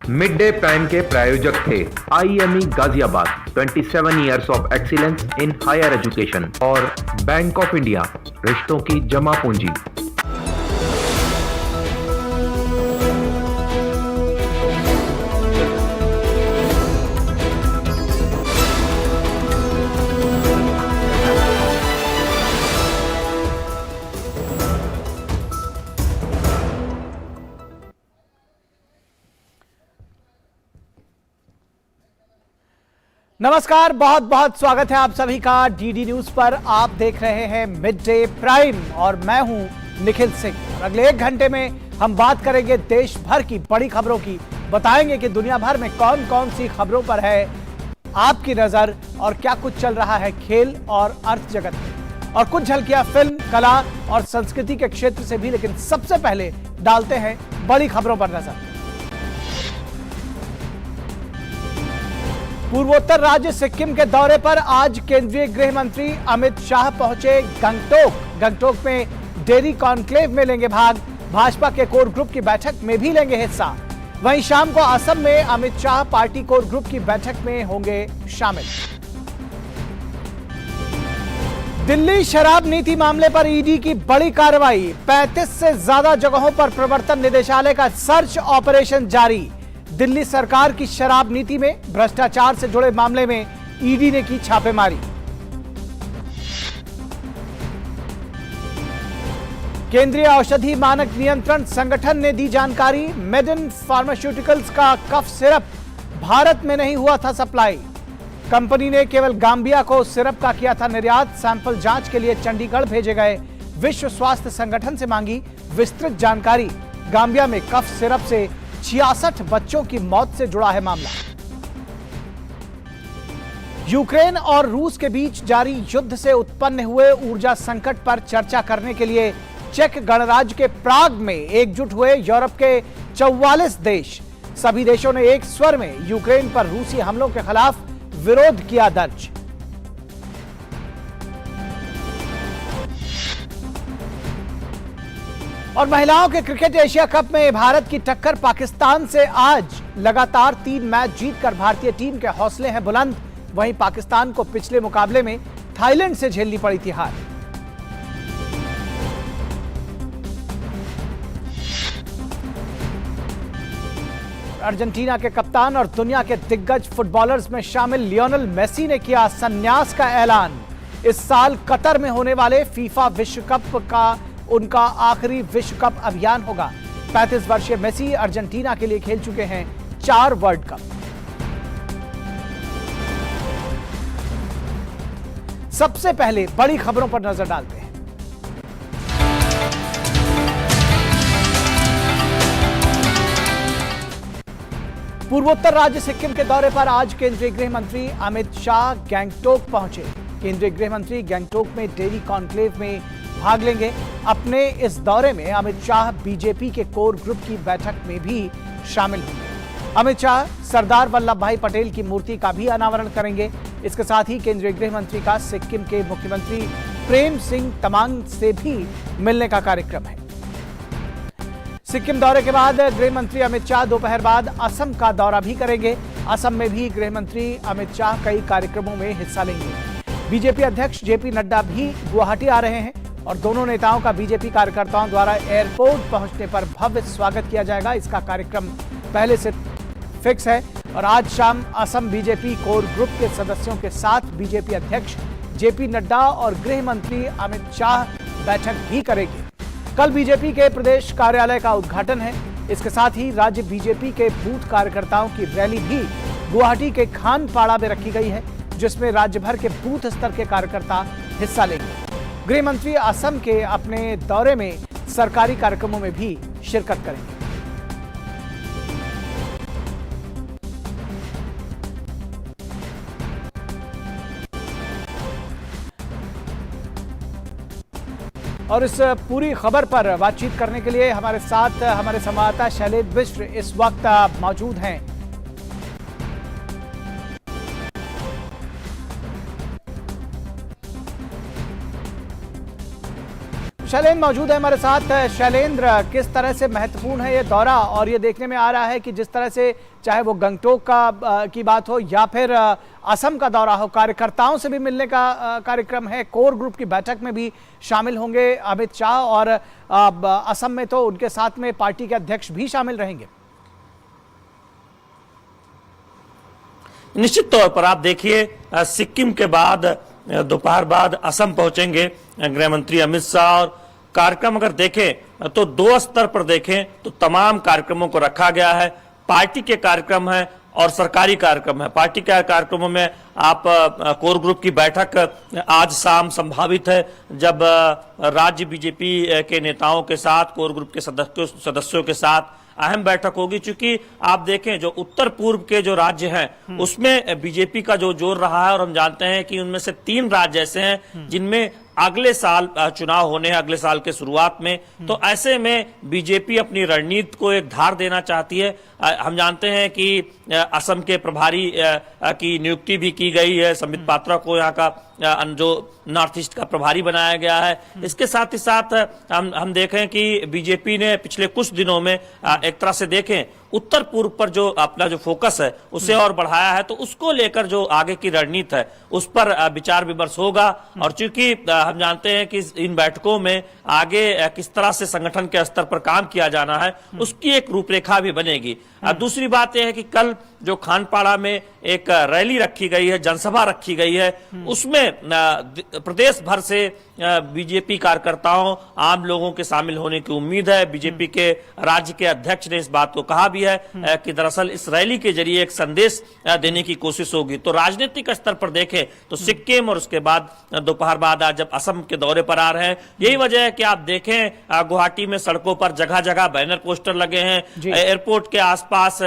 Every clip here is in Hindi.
मिड डे प्राइम के प्रायोजक थे IME Ghaziabad 27 years of excellence in higher education और बैंक ऑफ इंडिया रिश्तों की जमा पूंजी। नमस्कार, बहुत बहुत स्वागत है आप सभी का डीडी न्यूज पर। आप देख रहे हैं मिड डे प्राइम और मैं हूं निखिल सिंह। और अगले एक घंटे में हम बात करेंगे देश भर की बड़ी खबरों की, बताएंगे कि दुनिया भर में कौन कौन सी खबरों पर है आपकी नजर और क्या कुछ चल रहा है खेल और अर्थ जगत में, और कुछ झलकियां फिल्म, कला और संस्कृति के क्षेत्र से भी। लेकिन सबसे पहले डालते हैं बड़ी खबरों पर नजर। पूर्वोत्तर राज्य सिक्किम के दौरे पर आज केंद्रीय गृह मंत्री अमित शाह पहुंचे गंगटोक में डेरी कॉन्क्लेव में लेंगे भाग। भाजपा के कोर ग्रुप की बैठक में भी लेंगे हिस्सा। वहीं शाम को असम में Amit Shah party core group की बैठक में होंगे शामिल। दिल्ली शराब नीति मामले पर ईडी की बड़ी कार्रवाई। 35 से ज्यादा जगहों पर प्रवर्तन निदेशालय का सर्च ऑपरेशन जारी। दिल्ली सरकार की शराब नीति में भ्रष्टाचार से जुड़े मामले में ईडी ने की छापेमारी। केंद्रीय औषधि मानक नियंत्रण संगठन ने दी जानकारी। मेडिन फार्मास्यूटिकल्स का कफ सिरप भारत में नहीं हुआ था सप्लाई। कंपनी ने केवल गांबिया को सिरप का किया था निर्यात। सैंपल जांच के लिए चंडीगढ़ भेजे गए। विश्व स्वास्थ्य संगठन से मांगी विस्तृत जानकारी। गांबिया में कफ सिरप से 66 बच्चों की मौत से जुड़ा है मामला। यूक्रेन और रूस के बीच जारी युद्ध से उत्पन्न हुए ऊर्जा संकट पर चर्चा करने के लिए चेक गणराज्य के प्राग में एकजुट हुए यूरोप के 44 देश। सभी देशों ने एक स्वर में यूक्रेन पर रूसी हमलों के खिलाफ विरोध किया दर्ज। और महिलाओं के क्रिकेट एशिया कप में भारत की टक्कर पाकिस्तान से आज। लगातार 3 मैच जीतकर भारतीय टीम के हौसले हैं बुलंद। वहीं पाकिस्तान को पिछले मुकाबले में थाईलैंड से झेलनी पड़ी थी हार। अर्जेंटीना के कप्तान और दुनिया के दिग्गज फुटबॉलर्स में शामिल लियोनेल मेसी ने किया संन्यास का ऐलान। इस साल कतर में होने वाले फीफा विश्व कप का उनका आखिरी विश्व कप अभियान होगा। 35 वर्षीय मेसी अर्जेंटीना के लिए खेल चुके हैं 4 वर्ल्ड कप। सबसे पहले बड़ी खबरों पर नजर डालते हैं। पूर्वोत्तर राज्य सिक्किम के दौरे पर आज केंद्रीय गृह मंत्री अमित शाह गंगटोक पहुंचे। केंद्रीय गृह मंत्री गंगटोक में डेरी कॉन्क्लेव में भाग लेंगे। अपने इस दौरे में अमित शाह बीजेपी के कोर ग्रुप की बैठक में भी शामिल होंगे। अमित शाह सरदार वल्लभ भाई पटेल की मूर्ति का भी अनावरण करेंगे। इसके साथ ही केंद्रीय गृह मंत्री का सिक्किम के मुख्यमंत्री प्रेम सिंह तमांग से भी मिलने का कार्यक्रम है। सिक्किम दौरे के बाद गृह मंत्री अमित शाह दोपहर बाद असम का दौरा भी करेंगे। असम में भी गृह मंत्री अमित शाह कई कार्यक्रमों में हिस्सा लेंगे। बीजेपी अध्यक्ष जेपी नड्डा भी गुवाहाटी आ रहे हैं और दोनों नेताओं का बीजेपी कार्यकर्ताओं द्वारा एयरपोर्ट पहुंचने पर भव्य स्वागत किया जाएगा। इसका कार्यक्रम पहले से फिक्स है और आज शाम असम बीजेपी कोर ग्रुप के सदस्यों के साथ बीजेपी अध्यक्ष जेपी नड्डा और गृह मंत्री अमित शाह बैठक भी करेंगे। कल बीजेपी के प्रदेश कार्यालय का उद्घाटन है। इसके साथ ही राज्य बीजेपी के बूथ कार्यकर्ताओं की रैली भी गुवाहाटी के खानपाड़ा में रखी गई है, जिसमें राज्य भर के बूथ स्तर के कार्यकर्ता हिस्सा लेंगे। गृह मंत्री असम के अपने दौरे में सरकारी कार्यक्रमों में भी शिरकत करेंगे। और इस पूरी खबर पर बातचीत करने के लिए हमारे साथ हमारे संवाददाता शैलेश मिश्र इस वक्त मौजूद हैं। शैलेंद्र मौजूद है हमारे साथ। शैलेंद्र, किस तरह से महत्वपूर्ण है ये दौरा, और ये देखने में आ रहा है कि जिस तरह से चाहे वो गंगटोक की बात हो या फिर असम का दौरा हो, कार्यकर्ताओं से भी मिलने का कार्यक्रम है, कोर ग्रुप की बैठक में भी शामिल होंगे अमित शाह, और असम में तो उनके साथ में पार्टी के अध्यक्ष भी शामिल रहेंगे। निश्चित तौर पर आप देखिए, सिक्किम के बाद दोपहर बाद असम पहुंचेंगे गृह मंत्री अमित शाह, और कार्यक्रम अगर देखें तो दो स्तर पर देखें तो तमाम कार्यक्रमों को रखा गया है। पार्टी के कार्यक्रम है और सरकारी कार्यक्रम है। पार्टी के कार्यक्रमों में आप कोर ग्रुप की बैठक आज शाम संभावित है, जब राज्य बीजेपी के नेताओं के साथ, कोर ग्रुप के सदस्यों के साथ अहम बैठक होगी। चूंकि आप देखें जो उत्तर पूर्व के जो राज्य हैं उसमें बीजेपी का जो जोर रहा है, और हम जानते हैं कि उनमें से 3 राज्य ऐसे हैं जिनमें अगले साल चुनाव होने हैं, अगले साल के शुरुआत में। तो ऐसे में बीजेपी अपनी रणनीति को एक धार देना चाहती है। हम जानते हैं कि असम के प्रभारी की नियुक्ति भी की गई है, संबित पात्रा को यहाँ का जो नॉर्थ ईस्ट का प्रभारी बनाया गया है। इसके साथ ही साथ हम देखें कि बीजेपी ने पिछले कुछ दिनों में एक तरह से देखें उत्तर पूर्व पर जो अपना जो फोकस है उसे और बढ़ाया है, तो उसको लेकर जो आगे की रणनीति है उस पर विचार विमर्श होगा। और चूंकि हम जानते हैं कि इन बैठकों में आगे किस तरह से संगठन के स्तर पर काम किया जाना है उसकी एक रूपरेखा भी बनेगी। दूसरी बात यह है कि कल जो खानपाड़ा में एक रैली रखी गई है, जनसभा रखी गई है, उसमें प्रदेश भर से बीजेपी कार्यकर्ताओं, आम लोगों के शामिल होने की उम्मीद है। बीजेपी के राज्य के अध्यक्ष ने इस बात को कहा भी है कि दरअसल इस रैली के जरिए एक संदेश देने की कोशिश होगी। तो राजनीतिक स्तर पर देखें तो सिक्किम और उसके बाद दोपहर बाद आज जब असम के दौरे पर आ रहे हैं, यही वजह है कि आप देखें गुवाहाटी में सड़कों पर जगह जगह बैनर पोस्टर लगे हैं, एयरपोर्ट के आसपास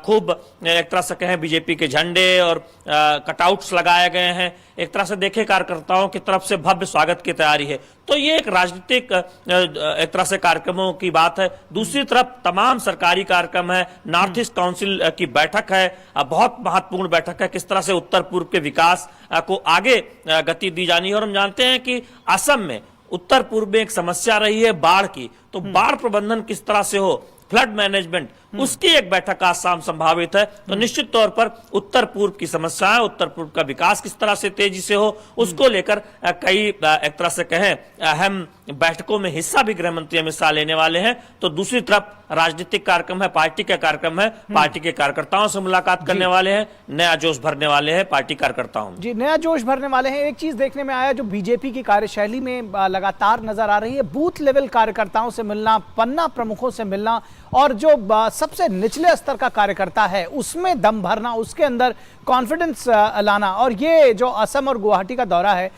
खूब एक तरह से कहें बीजेपी के झंडे और कटआउट्स लगाए गए हैं। एक तरह से देखें कार्यकर्ताओं की तरफ से भव्य स्वागत की तैयारी है। तो ये एक राजनीतिक एक तरह से कार्यक्रमों की बात है। दूसरी तरफ तमाम सरकारी कार्यक्रम है, नॉर्थ ईस्ट काउंसिल की बैठक है, बहुत महत्वपूर्ण बैठक है, किस तरह से उत्तर पूर्व के विकास को आगे गति दी जानी है। और हम जानते हैं कि असम में उत्तर पूर्व में एक समस्या रही है बाढ़ की, तो बाढ़ प्रबंधन किस तरह से हो, फ्लड मैनेजमेंट, उसकी एक बैठक आज शाम संभावित है। तो निश्चित तौर पर उत्तर पूर्व की समस्याएं, उत्तर पूर्व का विकास किस तरह से तेजी से हो, उसको लेकर कई एक तरह से कहें अहम बैठकों में हिस्सा भी गृह मंत्री अमित शाह लेने वाले हैं। तो दूसरी तरफ राजनीतिक कार्यक्रम है, पार्टी का कार्यक्रम है, पार्टी के कार्यकर्ताओं से मुलाकात करने वाले हैं, नया जोश भरने वाले हैं पार्टी कार्यकर्ताओं में। जी, नया जोश भरने वाले हैं। एक चीज देखने में आया जो बीजेपी की कार्यशैली में लगातार नजर आ रही है, बूथ लेवल कार्यकर्ताओं से मिलना, पन्ना प्रमुखों से मिलना, और जो सबसे निचले स्तर का कार्यकर्ता है उसमें दम भरना, उसके अंदर कॉन्फिडेंस लाना। और ये जो असम और गुवाहाटी का दौरा है,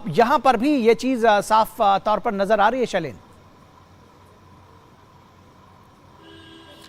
यहां पर भी ये चीज साफ तौर पर नजर आ रही है। शैलेंद्र,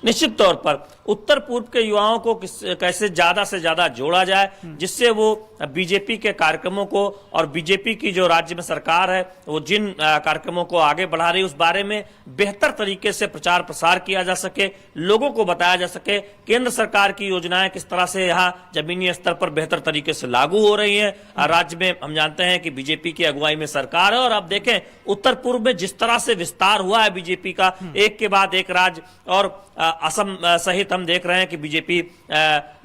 निश्चित तौर पर उत्तर पूर्व के युवाओं को कैसे ज्यादा से ज्यादा जोड़ा जाए, जिससे वो बीजेपी के कार्यक्रमों को और बीजेपी की जो राज्य में सरकार है वो जिन कार्यक्रमों को आगे बढ़ा रही है उस बारे में बेहतर तरीके से प्रचार प्रसार किया जा सके, लोगों को बताया जा सके केंद्र सरकार की योजनाएं किस तरह से यहाँ जमीनी स्तर पर बेहतर तरीके से लागू हो रही है। राज्य में हम जानते हैं कि बीजेपी की अगुवाई में सरकार है, और आप देखें उत्तर पूर्व में जिस तरह से विस्तार हुआ है बीजेपी का, एक के बाद एक राज्य, और असम सहित हम देख रहे हैं कि बीजेपी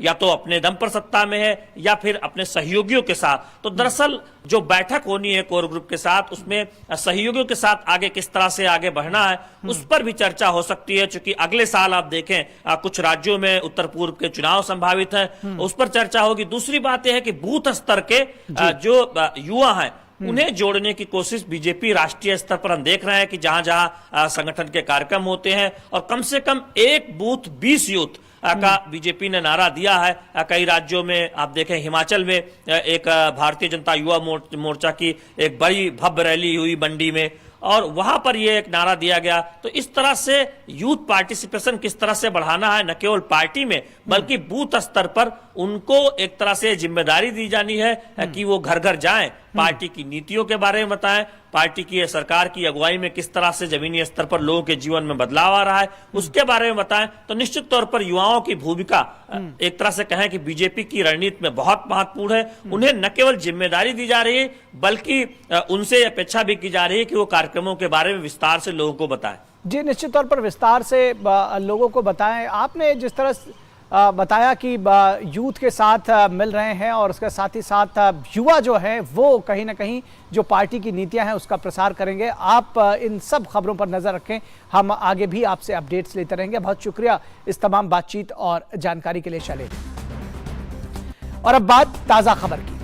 या तो अपने दम पर सत्ता में है या फिर अपने सहयोगियों के साथ। तो दरअसल जो बैठक होनी है कोर ग्रुप के साथ, उसमें सहयोगियों के साथ आगे किस तरह से आगे बढ़ना है उस पर भी चर्चा हो सकती है। क्योंकि अगले साल आप देखें कुछ राज्यों में उत्तर पूर्व के चुनाव संभावित हैं, उस पर चर्चा होगी। दूसरी बात यह है कि बूथ स्तर के जो युवा हैं उन्हें जोड़ने की कोशिश बीजेपी राष्ट्रीय स्तर पर हम देख रहे हैं कि जहां जहां संगठन के कार्यक्रम होते हैं, और कम से कम एक बूथ 20 यूथ का बीजेपी ने नारा दिया है। कई राज्यों में आप देखें, हिमाचल में एक भारतीय जनता युवा मोर्चा की एक बड़ी भव्य रैली हुई मंडी में, और वहां पर यह एक नारा दिया गया। तो इस तरह से यूथ पार्टिसिपेशन किस तरह से बढ़ाना है, न केवल पार्टी में बल्कि बूथ स्तर पर उनको एक तरह से जिम्मेदारी दी जानी है कि वो घर घर जाएं, पार्टी की नीतियों के बारे में बताएं, पार्टी की सरकार की अगुवाई में किस तरह से जमीनी स्तर पर लोगों के जीवन में बदलाव आ रहा है, उसके बारे में बताएं। तो निश्चित तौर पर युवाओं की भूमिका एक तरह से कहें कि बीजेपी की रणनीति में बहुत महत्वपूर्ण है। उन्हें न केवल जिम्मेदारी दी जा रही है, बल्कि उनसे अपेक्षा भी की जा रही है कि वो कार्यक्रमों के बारे में विस्तार से लोगों को बताएं। जी, निश्चित तौर पर विस्तार से लोगों को बताएं। आपने जिस तरह बताया कि यूथ के साथ मिल रहे हैं और उसके साथ ही साथ युवा जो है वो कहीं ना कहीं जो पार्टी की नीतियां हैं उसका प्रसार करेंगे। आप इन सब खबरों पर नजर रखें, हम आगे भी आपसे अपडेट्स लेते रहेंगे। बहुत शुक्रिया इस तमाम बातचीत और जानकारी के लिए शैलेश। और अब बात ताजा खबर की।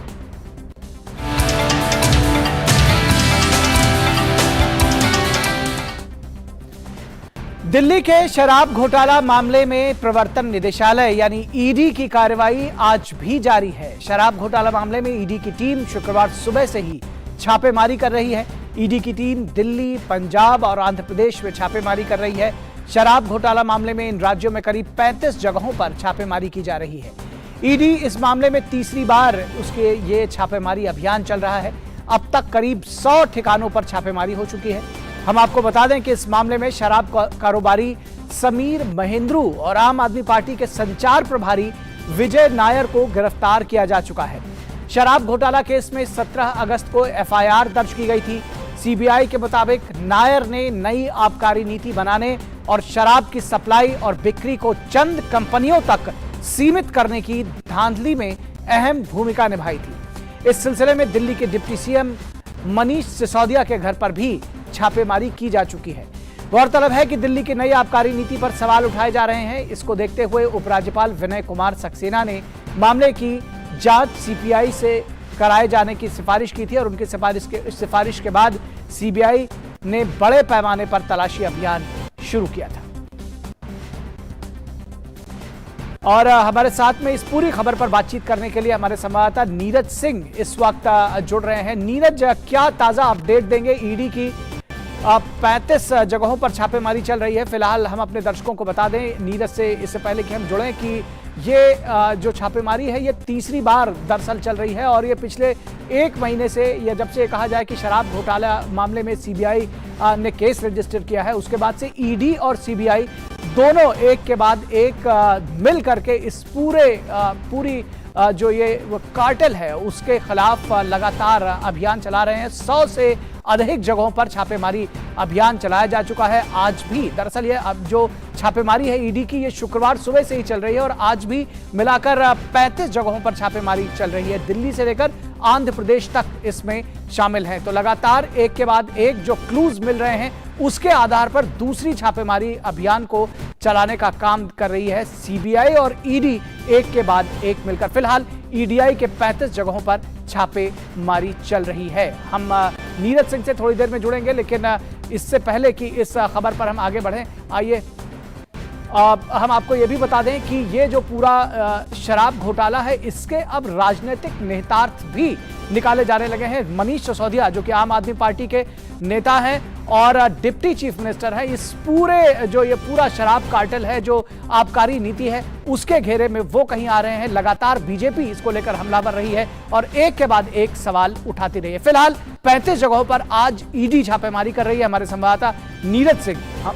दिल्ली के शराब घोटाला मामले में प्रवर्तन निदेशालय यानी ईडी की कार्रवाई आज भी जारी है। शराब घोटाला मामले में ईडी की टीम शुक्रवार सुबह से ही छापेमारी कर रही है। ईडी की टीम दिल्ली, पंजाब और आंध्र प्रदेश में छापेमारी कर रही है। शराब घोटाला मामले में इन राज्यों में करीब 35 जगहों पर छापेमारी की जा रही है। ईडी इस मामले में तीसरी बार उसके ये छापेमारी अभियान चल रहा है। अब तक करीब 100 ठिकानों पर छापेमारी हो चुकी है। हम आपको बता दें कि इस मामले में शराब कारोबारी समीर महेंद्रू और आम आदमी पार्टी के संचार प्रभारी विजय नायर को गिरफ्तार किया जा चुका है। शराब घोटाला केस में 17 अगस्त को एफआईआर दर्ज की गई थी। सीबीआई के मुताबिक नायर ने नई आबकारी नीति बनाने और शराब की सप्लाई और बिक्री को चंद कंपनियों तक सीमित करने की धांधली में अहम भूमिका निभाई थी। इस सिलसिले में दिल्ली के डिप्टी सीएम मनीष सिसोदिया के घर पर भी छापेमारी की जा चुकी है। गौरतलब है कि दिल्ली की नई आबकारी नीति पर सवाल उठाए जा रहे हैं। इसको देखते हुए उपराज्यपाल विनय कुमार सक्सेना ने मामले की जांच सीबीआई से कराए जाने की सिफारिश की थी और उनकी सिफारिश के बाद सीबीआई ने बड़े पैमाने पर तलाशी अभियान शुरू किया था। और हमारे साथ में इस पूरी खबर पर बातचीत करने के लिए हमारे संवाददाता नीरज सिंह इस वक्त जुड़ रहे हैं। नीरज, क्या ताजा अपडेट देंगे? ईडी की 35 जगहों पर छापेमारी चल रही है। फिलहाल हम अपने दर्शकों को बता दें नीरज से इससे पहले कि हम जुड़ें कि ये जो छापेमारी है ये तीसरी बार दरअसल चल रही है और ये पिछले 1 महीने से, या जब से कहा जाए कि शराब घोटाला मामले में सीबीआई ने केस रजिस्टर किया है, उसके बाद से ईडी और सीबीआई दोनों एक के बाद एक मिल करके इस पूरी जो ये कार्टेल है उसके खिलाफ लगातार अभियान चला रहे हैं। 100 से अधिक जगहों पर छापेमारी अभियान चलाया जा चुका है। आज भी दरअसल ये अब जो छापेमारी है ईडी की, ये शुक्रवार सुबह से ही चल रही है और आज भी मिलाकर 35 जगहों पर छापेमारी चल रही है। दिल्ली से लेकर आंध्र प्रदेश तक इसमें शामिल हैं। तो लगातार एक के बाद एक जो क्लूज मिल रहे हैं उसके आधार पर दूसरी छापेमारी अभियान को चलाने का काम कर रही है सीबीआई और ईडी एक के बाद एक मिलकर। फिलहाल ईडीआई के 35 जगहों पर छापेमारी चल रही है। हम नीरज सिंह से थोड़ी देर में जुड़ेंगे, लेकिन इससे पहले कि इस खबर पर हम आगे बढ़ें, आइए हम आपको ये भी बता दें कि ये जो पूरा शराब घोटाला है इसके अब राजनीतिक निहितार्थ भी निकाले जाने लगे हैं। मनीष सिसोदिया जो कि आम आदमी पार्टी के नेता हैं और डिप्टी चीफ मिनिस्टर है, इस पूरे जो ये पूरा शराब कार्टेल है, जो आबकारी नीति है, उसके घेरे में वो कहीं आ रहे हैं। लगातार बीजेपी इसको लेकर हमलावर रही है और एक के बाद एक सवाल उठाती रही है। फिलहाल 35 जगहों पर आज ईडी छापेमारी कर रही है। हमारे संवाददाता नीरज सिंह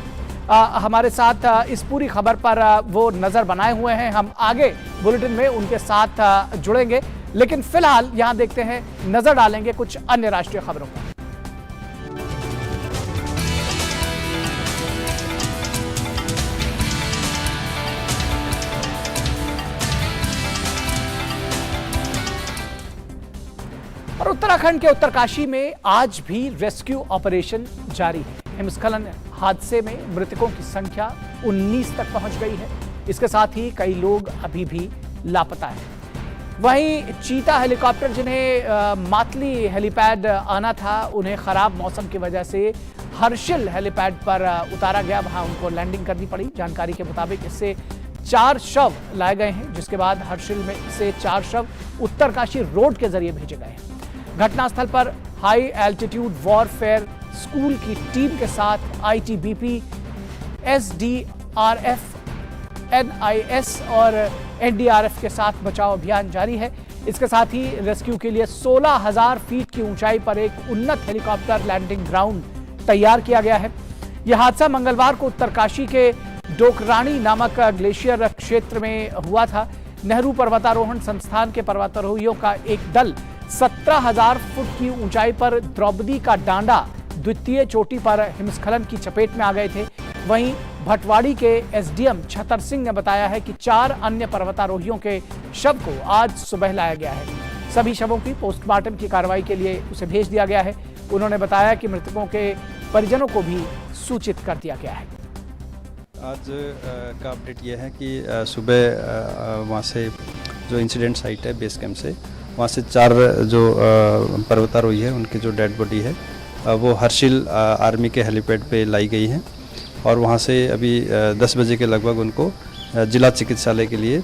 हमारे साथ इस पूरी खबर पर वो नजर बनाए हुए हैं। हम आगे बुलेटिन में उनके साथ जुड़ेंगे, लेकिन फिलहाल यहां देखते हैं, नजर डालेंगे कुछ अन्य राष्ट्रीय खबरों पर। और उत्तराखंड के उत्तरकाशी में आज भी रेस्क्यू ऑपरेशन जारी है। हिमस्खलन हादसे में मृतकों की संख्या 19 तक पहुंच गई है। इसके साथ ही कई लोग अभी भी लापता हैं। वहीं चीता हेलीकॉप्टर जिन्हें मातली हेलीपैड आना था, उन्हें खराब मौसम की वजह से हर्षिल हेलीपैड पर उतारा गया, वहां उनको लैंडिंग करनी पड़ी। जानकारी के मुताबिक इससे 4 शव लाए गए हैं, जिसके बाद हर्षिल में से 4 शव उत्तरकाशी रोड के जरिए भेजे गए हैं। घटनास्थल पर हाई एल्टीट्यूड वॉरफेयर स्कूल की टीम के साथ आईटीबीपी, एसडीआरएफ, एनआईएस और एनडीआरएफ के साथ बचाव अभियान जारी है। इसके साथ ही रेस्क्यू के लिए 16,000 फीट की ऊंचाई पर एक उन्नत हेलीकॉप्टर लैंडिंग ग्राउंड तैयार किया गया है। यह हादसा मंगलवार को उत्तरकाशी के डोकरानी नामक ग्लेशियर क्षेत्र में हुआ था। नेहरू पर्वतारोहण संस्थान के पर्वतारोहियों का एक दल 17,000 फुट की ऊंचाई पर द्रौपदी का डांडा द्वितीय चोटी पर हिमस्खलन की चपेट में आ गए थे। वहीं भटवाड़ी के एसडीएम छतर सिंह ने बताया है कि 4 अन्य पर्वतारोहियों के शव को आज सुबह लाया गया है। सभी शवों की पोस्टमार्टम की कार्रवाई के लिए उसे भेज दिया गया है। उन्होंने बताया कि मृतकों के परिजनों को भी सूचित कर दिया गया है। आज का अपडेट यह है कि सुबह वहाँ से जो इंसिडेंट साइट है बेस कैंप से, वहाँ से 4 जो पर्वतारोही है उनकी जो डेड बॉडी है वो हर्षिल आर्मी के हेलीपैड पे लाई गई है और वहाँ से अभी 10 बजे के लगभग उनको जिला चिकित्सालय के लिए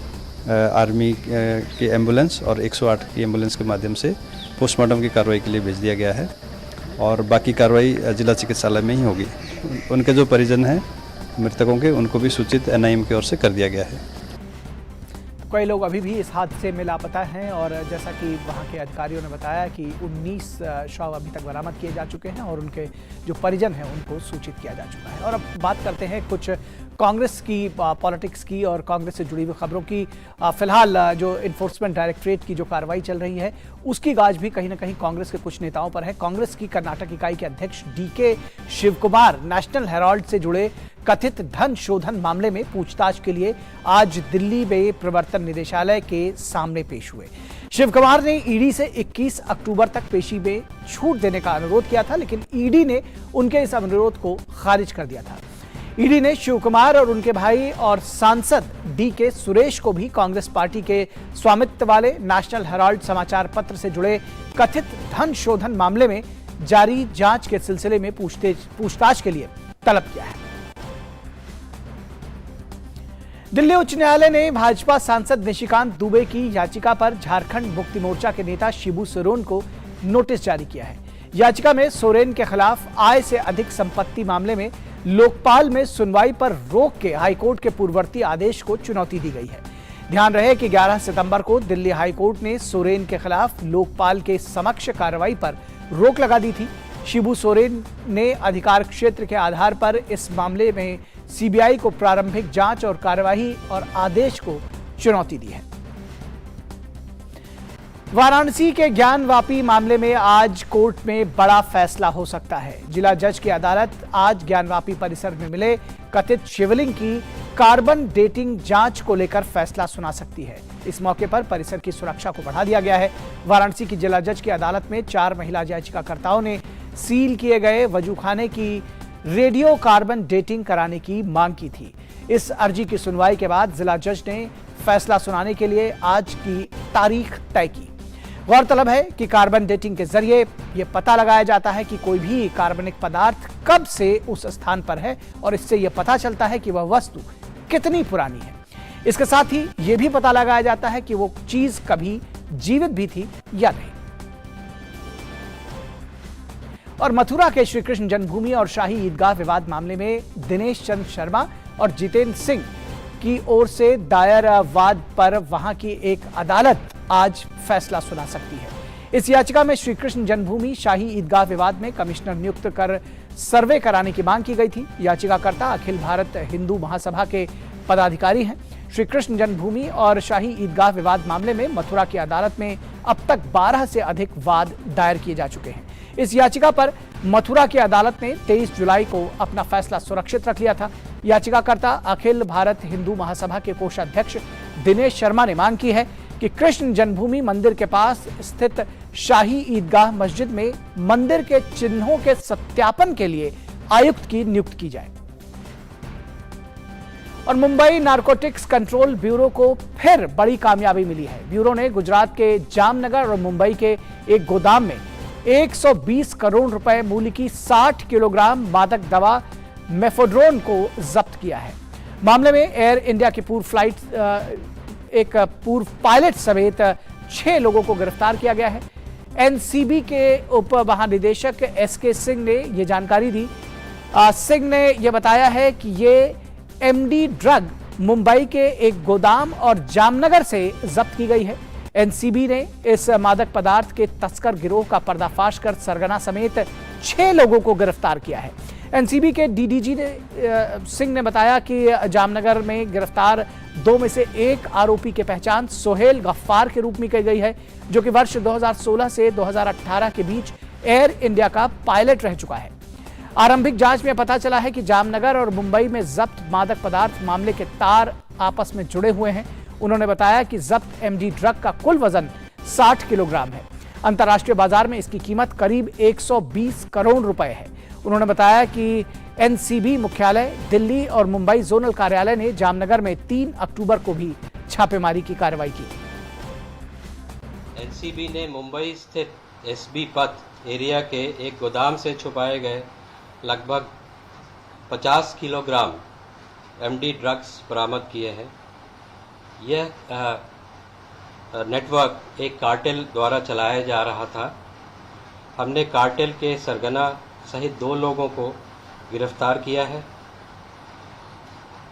आर्मी की एम्बुलेंस और 108 की एम्बुलेंस के माध्यम से पोस्टमार्टम की कार्रवाई के लिए भेज दिया गया है और बाकी कार्रवाई जिला चिकित्सालय में ही होगी। उनके जो परिजन हैं मृतकों के, उनको भी सूचित एनआईएम की ओर से कर दिया गया है। कई लोग अभी भी इस हादसे में लापता हैं और जैसा कि वहां के अधिकारियों ने बताया कि 19 शव अभी तक बरामद किए जा चुके हैं और उनके जो परिजन हैं उनको सूचित किया जा चुका है। और अब बात करते हैं कुछ कांग्रेस की पॉलिटिक्स की और कांग्रेस से जुड़ी हुई खबरों की। फिलहाल जो इन्फोर्समेंट डायरेक्टरेट की जो कार्रवाई चल रही है उसकी गाज भी कहीं ना कहीं कांग्रेस के कुछ नेताओं पर है। कांग्रेस की कर्नाटक इकाई के अध्यक्ष डीके शिवकुमार नेशनल हेराल्ड से जुड़े कथित धन शोधन मामले में पूछताछ के लिए आज दिल्ली में प्रवर्तन निदेशालय के सामने पेश हुए। शिवकुमार ने ईडी से 21 अक्टूबर तक पेशी में छूट देने का अनुरोध किया था, लेकिन ईडी ने उनके इस अनुरोध को खारिज कर दिया था। ईडी ने शिवकुमार और उनके भाई और सांसद डीके सुरेश को भी कांग्रेस पार्टी के स्वामित्व वाले नेशनल हेराल्ड समाचार पत्र से जुड़े कथित धन शोधन मामले में जारी जांच के सिलसिले में पूछताछ के लिए तलब किया है। दिल्ली उच्च न्यायालय ने भाजपा सांसद निशिकांत दुबे की याचिका पर झारखंड मुक्ति मोर्चा के नेता शिबू सोरेन को नोटिस जारी किया है। याचिका में सोरेन के खिलाफ आय से अधिक संपत्ति मामले में लोकपाल में सुनवाई पर रोक के हाईकोर्ट के पूर्ववर्ती आदेश को चुनौती दी गई है। ध्यान रहे कि 11 सितंबर को दिल्ली हाईकोर्ट ने सोरेन के खिलाफ लोकपाल के समक्ष कार्रवाई पर रोक लगा दी थी। शिबू सोरेन ने अधिकार क्षेत्र के आधार पर इस मामले में सीबीआई को प्रारंभिक जांच और कार्यवाही और आदेश को चुनौती दी है। वाराणसी के ज्ञानवापी मामले में आज कोर्ट में बड़ा फैसला हो सकता है। जिला जज की अदालत आज ज्ञानवापी परिसर में मिले कथित शिवलिंग की कार्बन डेटिंग जांच को लेकर फैसला सुना सकती है। इस मौके पर परिसर की सुरक्षा को बढ़ा दिया गया है। वाराणसी की जिला जज की अदालत में 4 महिला याचिकाकर्ताओं ने सील किए गए वजूखाने की रेडियो कार्बन डेटिंग कराने की मांग की थी। इस अर्जी की सुनवाई के बाद जिला जज ने फैसला सुनाने के लिए आज की तारीख तय की। गौरतलब है कि कार्बन डेटिंग के जरिए यह पता लगाया जाता है कि कोई भी कार्बनिक पदार्थ कब से उस स्थान पर है और इससे यह पता चलता है कि वह वस्तु कितनी पुरानी है। इसके साथ ही यह भी पता लगाया जाता है कि वो चीज कभी जीवित भी थी या नहीं। और मथुरा के श्री कृष्ण जन्मभूमि और शाही ईदगाह विवाद मामले में दिनेश चंद्र शर्मा और जितेंद्र सिंह की ओर से दायर वाद पर वहां की एक अदालत आज फैसला सुना सकती है। इस याचिका में श्री कृष्ण जन्मभूमि शाही ईदगाह विवाद में कमिश्नर नियुक्त कर सर्वे कराने की मांग की गई थी। याचिकाकर्ता अखिल भारत हिंदू महासभा के पदाधिकारी हैं। श्री कृष्ण जन्मभूमि और शाही ईदगाह विवाद मामले में मथुरा की अदालत में अब तक 12 से अधिक वाद दायर किए जा चुके हैं। इस याचिका पर मथुरा की अदालत ने 23 जुलाई को अपना फैसला सुरक्षित रख लिया था। याचिकाकर्ता अखिल भारत हिंदू महासभा के कोषाध्यक्ष दिनेश शर्मा ने मांग की है कि कृष्ण जन्मभूमि मंदिर के पास स्थित शाही ईदगाह मस्जिद में मंदिर के चिन्हों के सत्यापन के लिए आयुक्त की नियुक्ति की जाए। और मुंबई नारकोटिक्स कंट्रोल ब्यूरो को फिर बड़ी कामयाबी मिली है। ब्यूरो ने गुजरात के जामनगर और मुंबई के एक गोदाम में 120 करोड़ रुपए मूल्य की 60 किलोग्राम मादक दवा मेफोड्रोन को जब्त किया है। मामले में एयर इंडिया की एक पूर्व पायलट समेत 6 लोगों को गिरफ्तार किया गया है। एनसीबी के उप महानिदेशक एसके सिंह ने यह जानकारी दी। सिंह ने यह बताया है कि ये एमडी ड्रग मुंबई के एक गोदाम और जामनगर से जब्त की गई है। एनसीबी ने इस मादक पदार्थ के तस्कर गिरोह का पर्दाफाश कर सरगना समेत 6 लोगों को गिरफ्तार किया है। एनसीबी के डीडीजी सिंह ने बताया कि जामनगर में गिरफ्तार 2 में से एक आरोपी की पहचान सोहेल गफ्फार के रूप में की गई है, जो कि वर्ष 2016 से 2018 के बीच एयर इंडिया का पायलट रह चुका है। आरंभिक जांच में पता चला है कि जामनगर और मुंबई में जब्त मादक पदार्थ मामले के तार आपस में जुड़े हुए हैं। उन्होंने बताया कि जब्त एमडी ड्रग का कुल वजन 60 किलोग्राम है। अंतर्राष्ट्रीय बाजार में इसकी कीमत करीब 120 करोड़ रुपए है। उन्होंने बताया कि एनसीबी मुख्यालय दिल्ली और मुंबई जोनल कार्यालय ने जामनगर में 3 अक्टूबर को भी छापेमारी की कार्रवाई की। एनसीबी ने मुंबई स्थित एसबी पथ एरिया के एक गोदाम से छुपाए गए लगभग 50 किलोग्राम एमडी ड्रग्स बरामद किए हैं। यह नेटवर्क एक कार्टेल द्वारा चलाया जा रहा था। हमने कार्टेल के सरगना सहित 2 लोगों को गिरफ्तार किया है।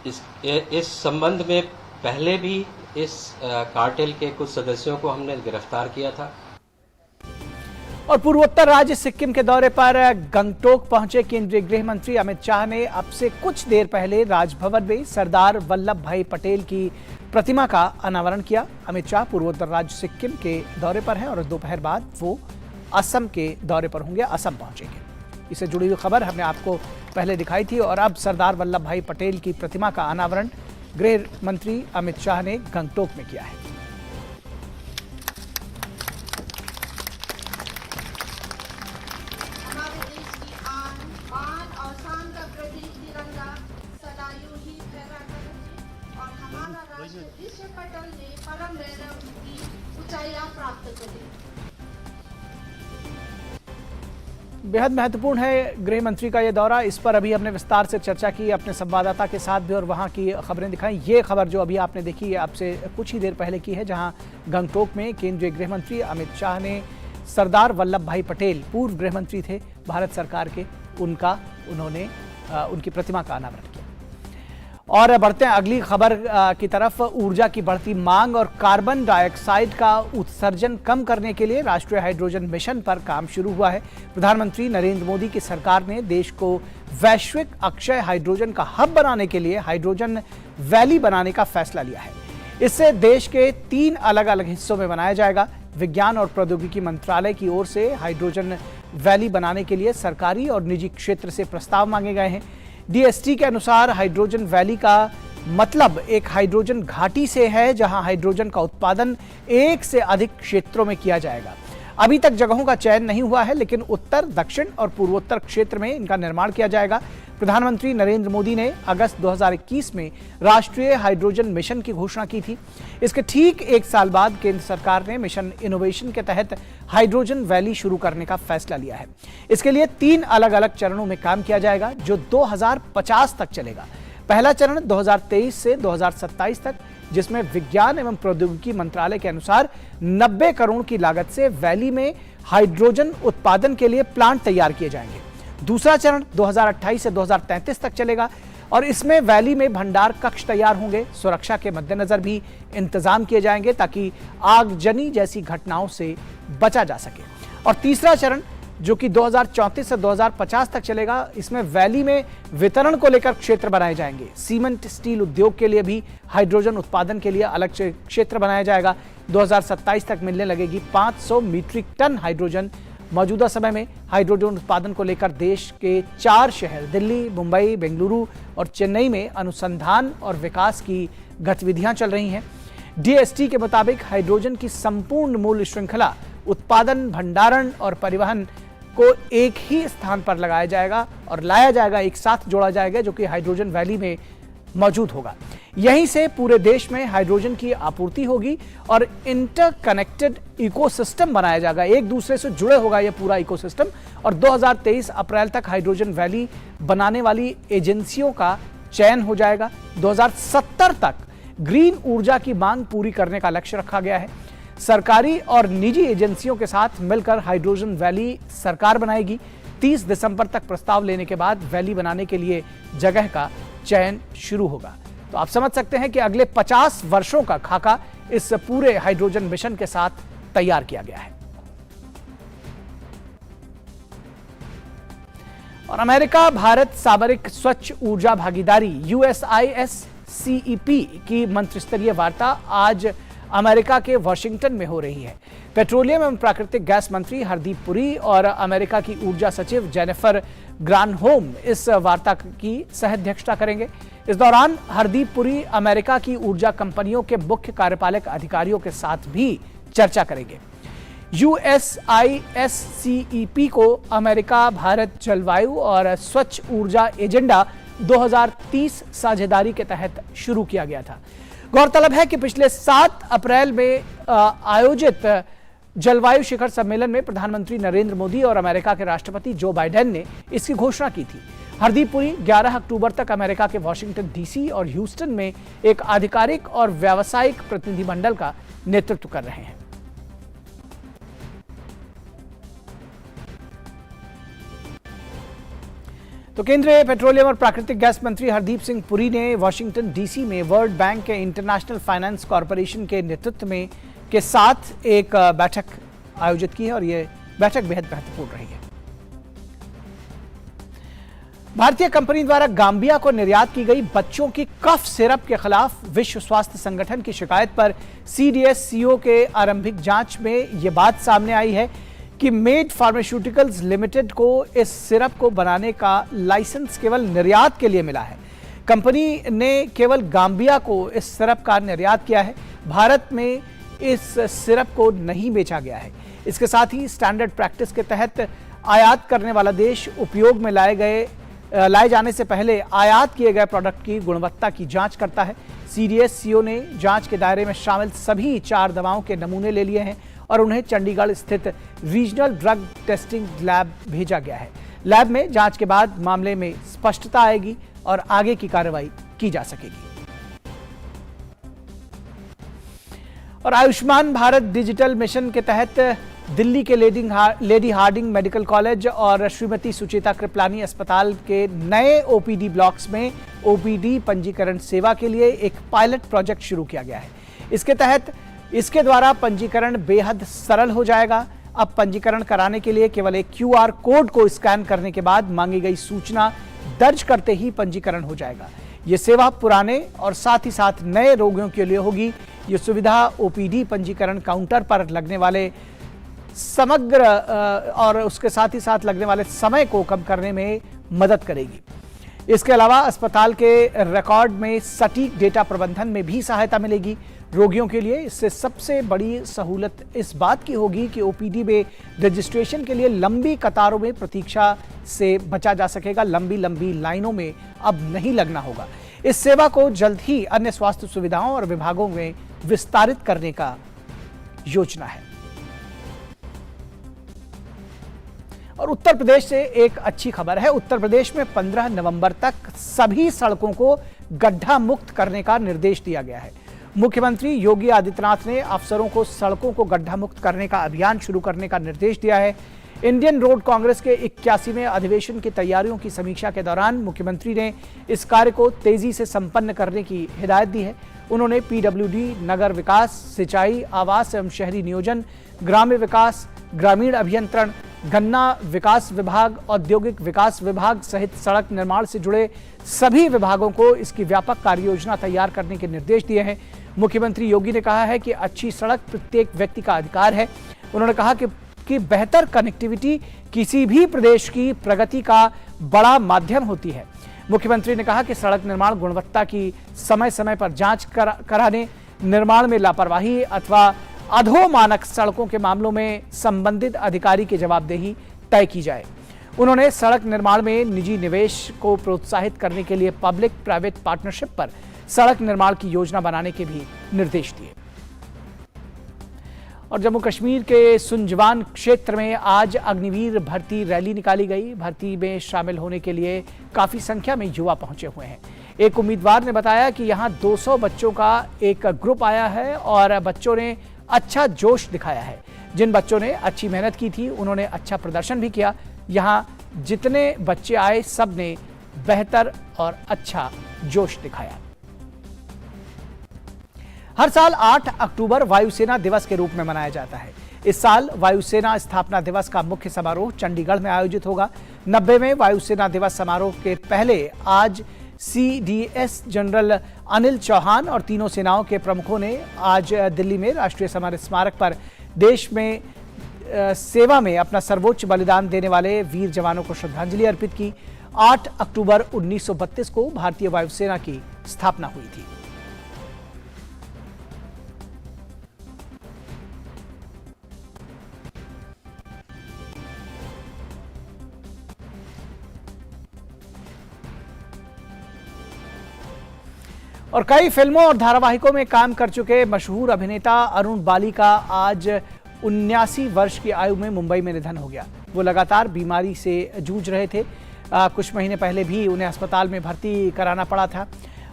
इस संबंध में पहले भी इस कार्टेल के कुछ सदस्यों को हमने गिरफ्तार किया था। और पूर्वोत्तर राज्य सिक्किम के दौरे पर गंगटोक पहुंचे केंद्रीय गृह मंत्री अमित शाह ने अब से कुछ देर पहले राजभवन में सरदार वल्लभ भाई पटेल की प्रतिमा का अनावरण किया। अमित शाह पूर्वोत्तर राज्य सिक्किम के दौरे पर हैं और दोपहर बाद वो असम के दौरे पर होंगे, असम पहुंचेंगे। इससे जुड़ी हुई खबर हमने आपको पहले दिखाई थी और अब सरदार वल्लभ भाई पटेल की प्रतिमा का अनावरण गृह मंत्री अमित शाह ने गंगटोक में किया है। बेहद महत्वपूर्ण है गृह मंत्री का यह दौरा। इस पर अभी हमने विस्तार से चर्चा की अपने संवाददाता के साथ भी और वहां की खबरें दिखाई। ये खबर जो अभी आपने देखी है आपसे कुछ ही देर पहले की है, जहां गंगटोक में केंद्रीय गृह मंत्री अमित शाह ने सरदार वल्लभ भाई पटेल, पूर्व गृह मंत्री थे भारत सरकार के, उन्होंने उनकी प्रतिमा का अनावरण किया। और बढ़ते हैं अगली खबर की तरफ। ऊर्जा की बढ़ती मांग और कार्बन डाइऑक्साइड का उत्सर्जन कम करने के लिए राष्ट्रीय हाइड्रोजन मिशन पर काम शुरू हुआ है। प्रधानमंत्री नरेंद्र मोदी की सरकार ने देश को वैश्विक अक्षय हाइड्रोजन का हब बनाने के लिए हाइड्रोजन वैली बनाने का फैसला लिया है। इससे देश के 3 अलग अलग हिस्सों में बनाया जाएगा। विज्ञान और प्रौद्योगिकी मंत्रालय की ओर से हाइड्रोजन वैली बनाने के लिए सरकारी और निजी क्षेत्र से प्रस्ताव मांगे गए हैं। डीएसटी के अनुसार हाइड्रोजन वैली का मतलब एक हाइड्रोजन घाटी से है, जहां हाइड्रोजन का उत्पादन एक से अधिक क्षेत्रों में किया जाएगा। अभी तक जगहों का चयन नहीं हुआ है, लेकिन उत्तर, दक्षिण और पूर्वोत्तर क्षेत्र में इनका निर्माण किया जाएगा। प्रधानमंत्री नरेंद्र मोदी ने अगस्त 2021 में राष्ट्रीय हाइड्रोजन मिशन की घोषणा की थी। इसके ठीक 1 साल बाद केंद्र सरकार ने मिशन इनोवेशन के तहत हाइड्रोजन वैली शुरू करने का फैसला लिया है। इसके लिए 3 अलग अलग चरणों में काम किया जाएगा, जो 2050 तक चलेगा। पहला चरण 2023 से 2027 तक, जिसमें विज्ञान एवं प्रौद्योगिकी मंत्रालय के अनुसार 90 करोड़ की लागत से वैली में हाइड्रोजन उत्पादन के लिए प्लांट तैयार किए जाएंगे। दूसरा चरण 2028 से 2033 तक चलेगा और इसमें वैली में भंडार कक्ष तैयार होंगे। सुरक्षा के मद्देनजर भी इंतजाम किए जाएंगे ताकि आगजनी जैसी घटनाओं से बचा जा सके। और तीसरा चरण जो कि 2034 से 2050 तक चलेगा, इसमें वैली में वितरण को लेकर क्षेत्र बनाए जाएंगे। सीमेंट स्टील उद्योग के लिए भी हाइड्रोजन उत्पादन के लिए अलग क्षेत्र बनाया जाएगा। 2027 तक मिलने लगेगी 500 मीट्रिक टन हाइड्रोजन। मौजूदा समय में हाइड्रोजन उत्पादन को लेकर देश के 4 शहर दिल्ली, मुंबई, बेंगलुरु और चेन्नई में अनुसंधान और विकास की गतिविधियां चल रही हैं। डीएसटी के मुताबिक हाइड्रोजन की संपूर्ण मूल्य श्रृंखला, उत्पादन, भंडारण और परिवहन को एक ही स्थान पर लगाया जाएगा और लाया जाएगा, एक साथ जोड़ा जाएगा, जो कि हाइड्रोजन वैली में मौजूद होगा। यहीं से पूरे देश में हाइड्रोजन की आपूर्ति होगी और इंटरकनेक्टेड इकोसिस्टम बनाया जाएगा। एक दूसरे से जुड़े होगा यह पूरा इकोसिस्टम। और 2023 अप्रैल तक हाइड्रोजन वैली बनाने वाली एजेंसियों का चयन हो जाएगा। 2070 तक ग्रीन ऊर्जा की मांग पूरी करने का लक्ष्य रखा गया है। सरकारी और निजी एजेंसियों के साथ मिलकर हाइड्रोजन वैली सरकार बनाएगी। 30 दिसंबर तक प्रस्ताव लेने के बाद वैली बनाने के लिए जगह का चयन शुरू होगा। तो आप समझ सकते हैं कि अगले 50 वर्षों का खाका इस पूरे हाइड्रोजन मिशन के साथ तैयार किया गया है। और अमेरिका भारत सामरिक स्वच्छ ऊर्जा भागीदारी USISCEP की मंत्रिस्तरीय वार्ता आज अमेरिका के वॉशिंगटन में हो रही है। पेट्रोलियम एवं प्राकृतिक गैस मंत्री हरदीप पुरी और अमेरिका की ऊर्जा सचिव जेनिफर ग्रानहोम इस वार्ता की सह-अध्यक्षता करेंगे। इस दौरान हरदीप पुरी अमेरिका की ऊर्जा कंपनियों के मुख्य कार्यपालक अधिकारियों के साथ भी चर्चा करेंगे। USISCEP को अमेरिका भारत जलवायु और स्वच्छ ऊर्जा एजेंडा 2030 साझेदारी के तहत शुरू किया गया था। गौरतलब है कि पिछले 7 अप्रैल में आयोजित जलवायु शिखर सम्मेलन में प्रधानमंत्री नरेंद्र मोदी और अमेरिका के राष्ट्रपति जो बाइडेन ने इसकी घोषणा की थी। हरदीप पुरी 11 अक्टूबर तक अमेरिका के वॉशिंगटन डीसी और ह्यूस्टन में एक आधिकारिक और व्यावसायिक प्रतिनिधिमंडल का नेतृत्व कर रहे हैं। तो केंद्रीय पेट्रोलियम और प्राकृतिक गैस मंत्री हरदीप सिंह पुरी ने वॉशिंगटन डीसी में वर्ल्ड बैंक के इंटरनेशनल फाइनेंस कॉरपोरेशन के नेतृत्व में के साथ एक बैठक आयोजित की है और यह बैठक बेहद महत्वपूर्ण रही है। भारतीय कंपनी द्वारा गांबिया को निर्यात की गई बच्चों की कफ सिरप के खिलाफ विश्व स्वास्थ्य संगठन की शिकायत पर CDSCO के आरंभिक जांच में यह बात सामने आई है कि मेड फार्मास्यूटिकल्स लिमिटेड को इस सिरप को बनाने का लाइसेंस केवल निर्यात के लिए मिला है। कंपनी ने केवल गांबिया को इस सिरप का निर्यात किया है। भारत में इस सिरप को नहीं बेचा गया है। इसके साथ ही स्टैंडर्ड प्रैक्टिस के तहत आयात करने वाला देश उपयोग में लाए जाने से पहले आयात किए गए प्रोडक्ट की गुणवत्ता की जांच करता है। CDSCO ने जांच के दायरे में शामिल सभी 4 दवाओं के नमूने ले लिए हैं और उन्हें चंडीगढ़ स्थित रीजनल ड्रग टेस्टिंग लैब भेजा गया है। लैब में जांच के बाद मामले में स्पष्टता आएगी और आगे की कार्रवाई की जा सकेगी। और आयुष्मान भारत डिजिटल मिशन के तहत दिल्ली के लेडी हार्डिंग मेडिकल कॉलेज और श्रीमती सुचेता कृपलानी अस्पताल के नए OPD ब्लॉक्स में OPD पंजीकरण सेवा के लिए एक पायलट प्रोजेक्ट शुरू किया गया है। इसके द्वारा पंजीकरण बेहद सरल हो जाएगा। अब पंजीकरण कराने के लिए केवल एक QR कोड को स्कैन करने के बाद मांगी गई सूचना दर्ज करते ही पंजीकरण हो जाएगा। यह सेवा पुराने और साथ ही साथ नए रोगियों के लिए होगी। यह सुविधा OPD पंजीकरण काउंटर पर लगने वाले समग्र और उसके साथ ही साथ लगने वाले समय को कम करने में मदद करेगी। इसके अलावा अस्पताल के रिकॉर्ड में सटीक डेटा प्रबंधन में भी सहायता मिलेगी। रोगियों के लिए इससे सबसे बड़ी सहूलत इस बात की होगी कि OPD में रजिस्ट्रेशन के लिए लंबी कतारों में प्रतीक्षा से बचा जा सकेगा। लंबी लाइनों में अब नहीं लगना होगा। इस सेवा को जल्द ही अन्य स्वास्थ्य सुविधाओं और विभागों में विस्तारित करने का योजना है। और उत्तर प्रदेश से एक अच्छी खबर है। उत्तर प्रदेश में 15 नवंबर तक सभी सड़कों को गड्ढा मुक्त करने का निर्देश दिया गया है। मुख्यमंत्री योगी आदित्यनाथ ने अफसरों को सड़कों को गड्ढा मुक्त करने का अभियान शुरू करने का निर्देश दिया है। इंडियन रोड कांग्रेस के 81वें अधिवेशन की तैयारियों की समीक्षा के दौरान मुख्यमंत्री ने इस कार्य को तेजी से संपन्न करने की हिदायत दी है। उन्होंने PWD, नगर विकास, सिंचाई, आवास एवं शहरी नियोजन, ग्राम्य विकास, ग्रामीण अभियंत्रण, गन्ना विकास विभाग, औद्योगिक विकास विभाग सहित सड़क निर्माण से जुड़े सभी विभागों को इसकी व्यापक कार्ययोजना तैयार करने के निर्देश दिए हैं। मुख्यमंत्री योगी ने कहा है कि अच्छी सड़क प्रत्येक व्यक्ति का अधिकार है। उन्होंने कहा कि बेहतर कनेक्टिविटी किसी भी प्रदेश की प्रगति का बड़ा माध्यम होती है। मुख्यमंत्री ने कहा कि सड़क निर्माण गुणवत्ता की समय समय पर जांच कराने, निर्माण में लापरवाही अथवा अधोमानक सड़कों के मामलों में संबंधित अधिकारी की जवाबदेही तय की जाए। उन्होंने सड़क निर्माण में निजी निवेश को प्रोत्साहित करने के लिए पब्लिक प्राइवेट पार्टनरशिप पर सड़क निर्माण की योजना बनाने के भी निर्देश दिए। और जम्मू कश्मीर के सुंजवान क्षेत्र में आज अग्निवीर भर्ती रैली निकाली गई। भर्ती में शामिल होने के लिए काफी संख्या में युवा पहुंचे हुए हैं। एक उम्मीदवार ने बताया कि यहां 200 बच्चों का एक ग्रुप आया है और बच्चों ने अच्छा जोश दिखाया है। जिन बच्चों ने अच्छी मेहनत की थी उन्होंने अच्छा प्रदर्शन भी किया। यहां जितने बच्चे आए सब ने बेहतर और अच्छा जोश दिखाया। हर साल 8 अक्टूबर वायुसेना दिवस के रूप में मनाया जाता है। इस साल वायुसेना स्थापना दिवस का मुख्य समारोह चंडीगढ़ में आयोजित होगा। 90वें वायुसेना दिवस समारोह के पहले आज CDS जनरल अनिल चौहान और तीनों सेनाओं के प्रमुखों ने आज दिल्ली में राष्ट्रीय समर स्मारक पर देश में सेवा में अपना सर्वोच्च बलिदान देने वाले वीर जवानों को श्रद्धांजलि अर्पित की। 8 अक्टूबर 1932 को भारतीय वायुसेना की स्थापना हुई थी। और कई फिल्मों और धारावाहिकों में काम कर चुके मशहूर अभिनेता अरुण बाली का आज 79 वर्ष की आयु में मुंबई में निधन हो गया। वो लगातार बीमारी से जूझ रहे थे। कुछ महीने पहले भी उन्हें अस्पताल में भर्ती कराना पड़ा था।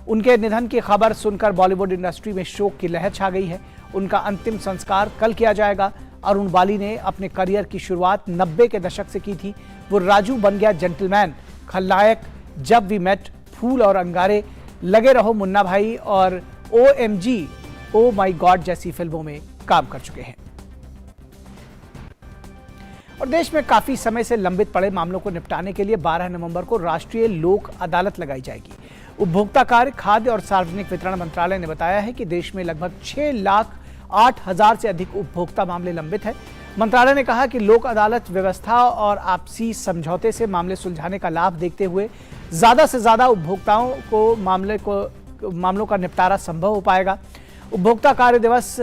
उनके निधन की खबर सुनकर बॉलीवुड इंडस्ट्री में शोक की लहर छा गई है। उनका अंतिम संस्कार कल किया जाएगा। अरुण बाली ने अपने करियर की शुरुआत 90 के दशक से की थी। वो राजू बन गया जेंटलमैन, खलनायक, जब वी मेट, फूल और अंगारे, लगे रहो मुन्ना भाई और OMG, ओ माई गॉड जैसी फिल्मों में काम कर चुके हैं। और देश में काफी समय से लंबित पड़े मामलों को निपटाने के लिए 12 नवंबर को राष्ट्रीय लोक अदालत लगाई जाएगी। उपभोक्ता कार्य, खाद्य और सार्वजनिक वितरण मंत्रालय ने बताया है कि देश में लगभग 6,08,000 से अधिक उपभोक्ता मामले लंबित हैं। मंत्रालय ने कहा कि लोक अदालत व्यवस्था और आपसी समझौते से मामले सुलझाने का लाभ देखते हुए ज्यादा से ज्यादा उपभोक्ताओं को मामलों का निपटारा संभव हो पाएगा। उपभोक्ता कार्य दिवस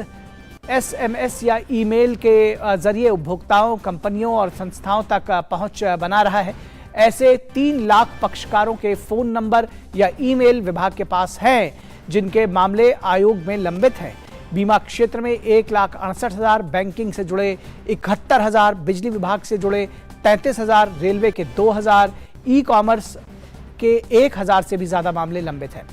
SMS या ईमेल के जरिए उपभोक्ताओं, कंपनियों और संस्थाओं तक पहुंच बना रहा है। ऐसे 3 लाख पक्षकारों के फोन नंबर या ईमेल विभाग के पास हैं जिनके मामले आयोग में लंबित हैं। बीमा क्षेत्र में 1,68,000, बैंकिंग से जुड़े 71,000, बिजली विभाग से जुड़े 33,000, रेलवे के 2,000, ई-कॉमर्स के 1,000 से भी ज्यादा मामले लंबित हैं।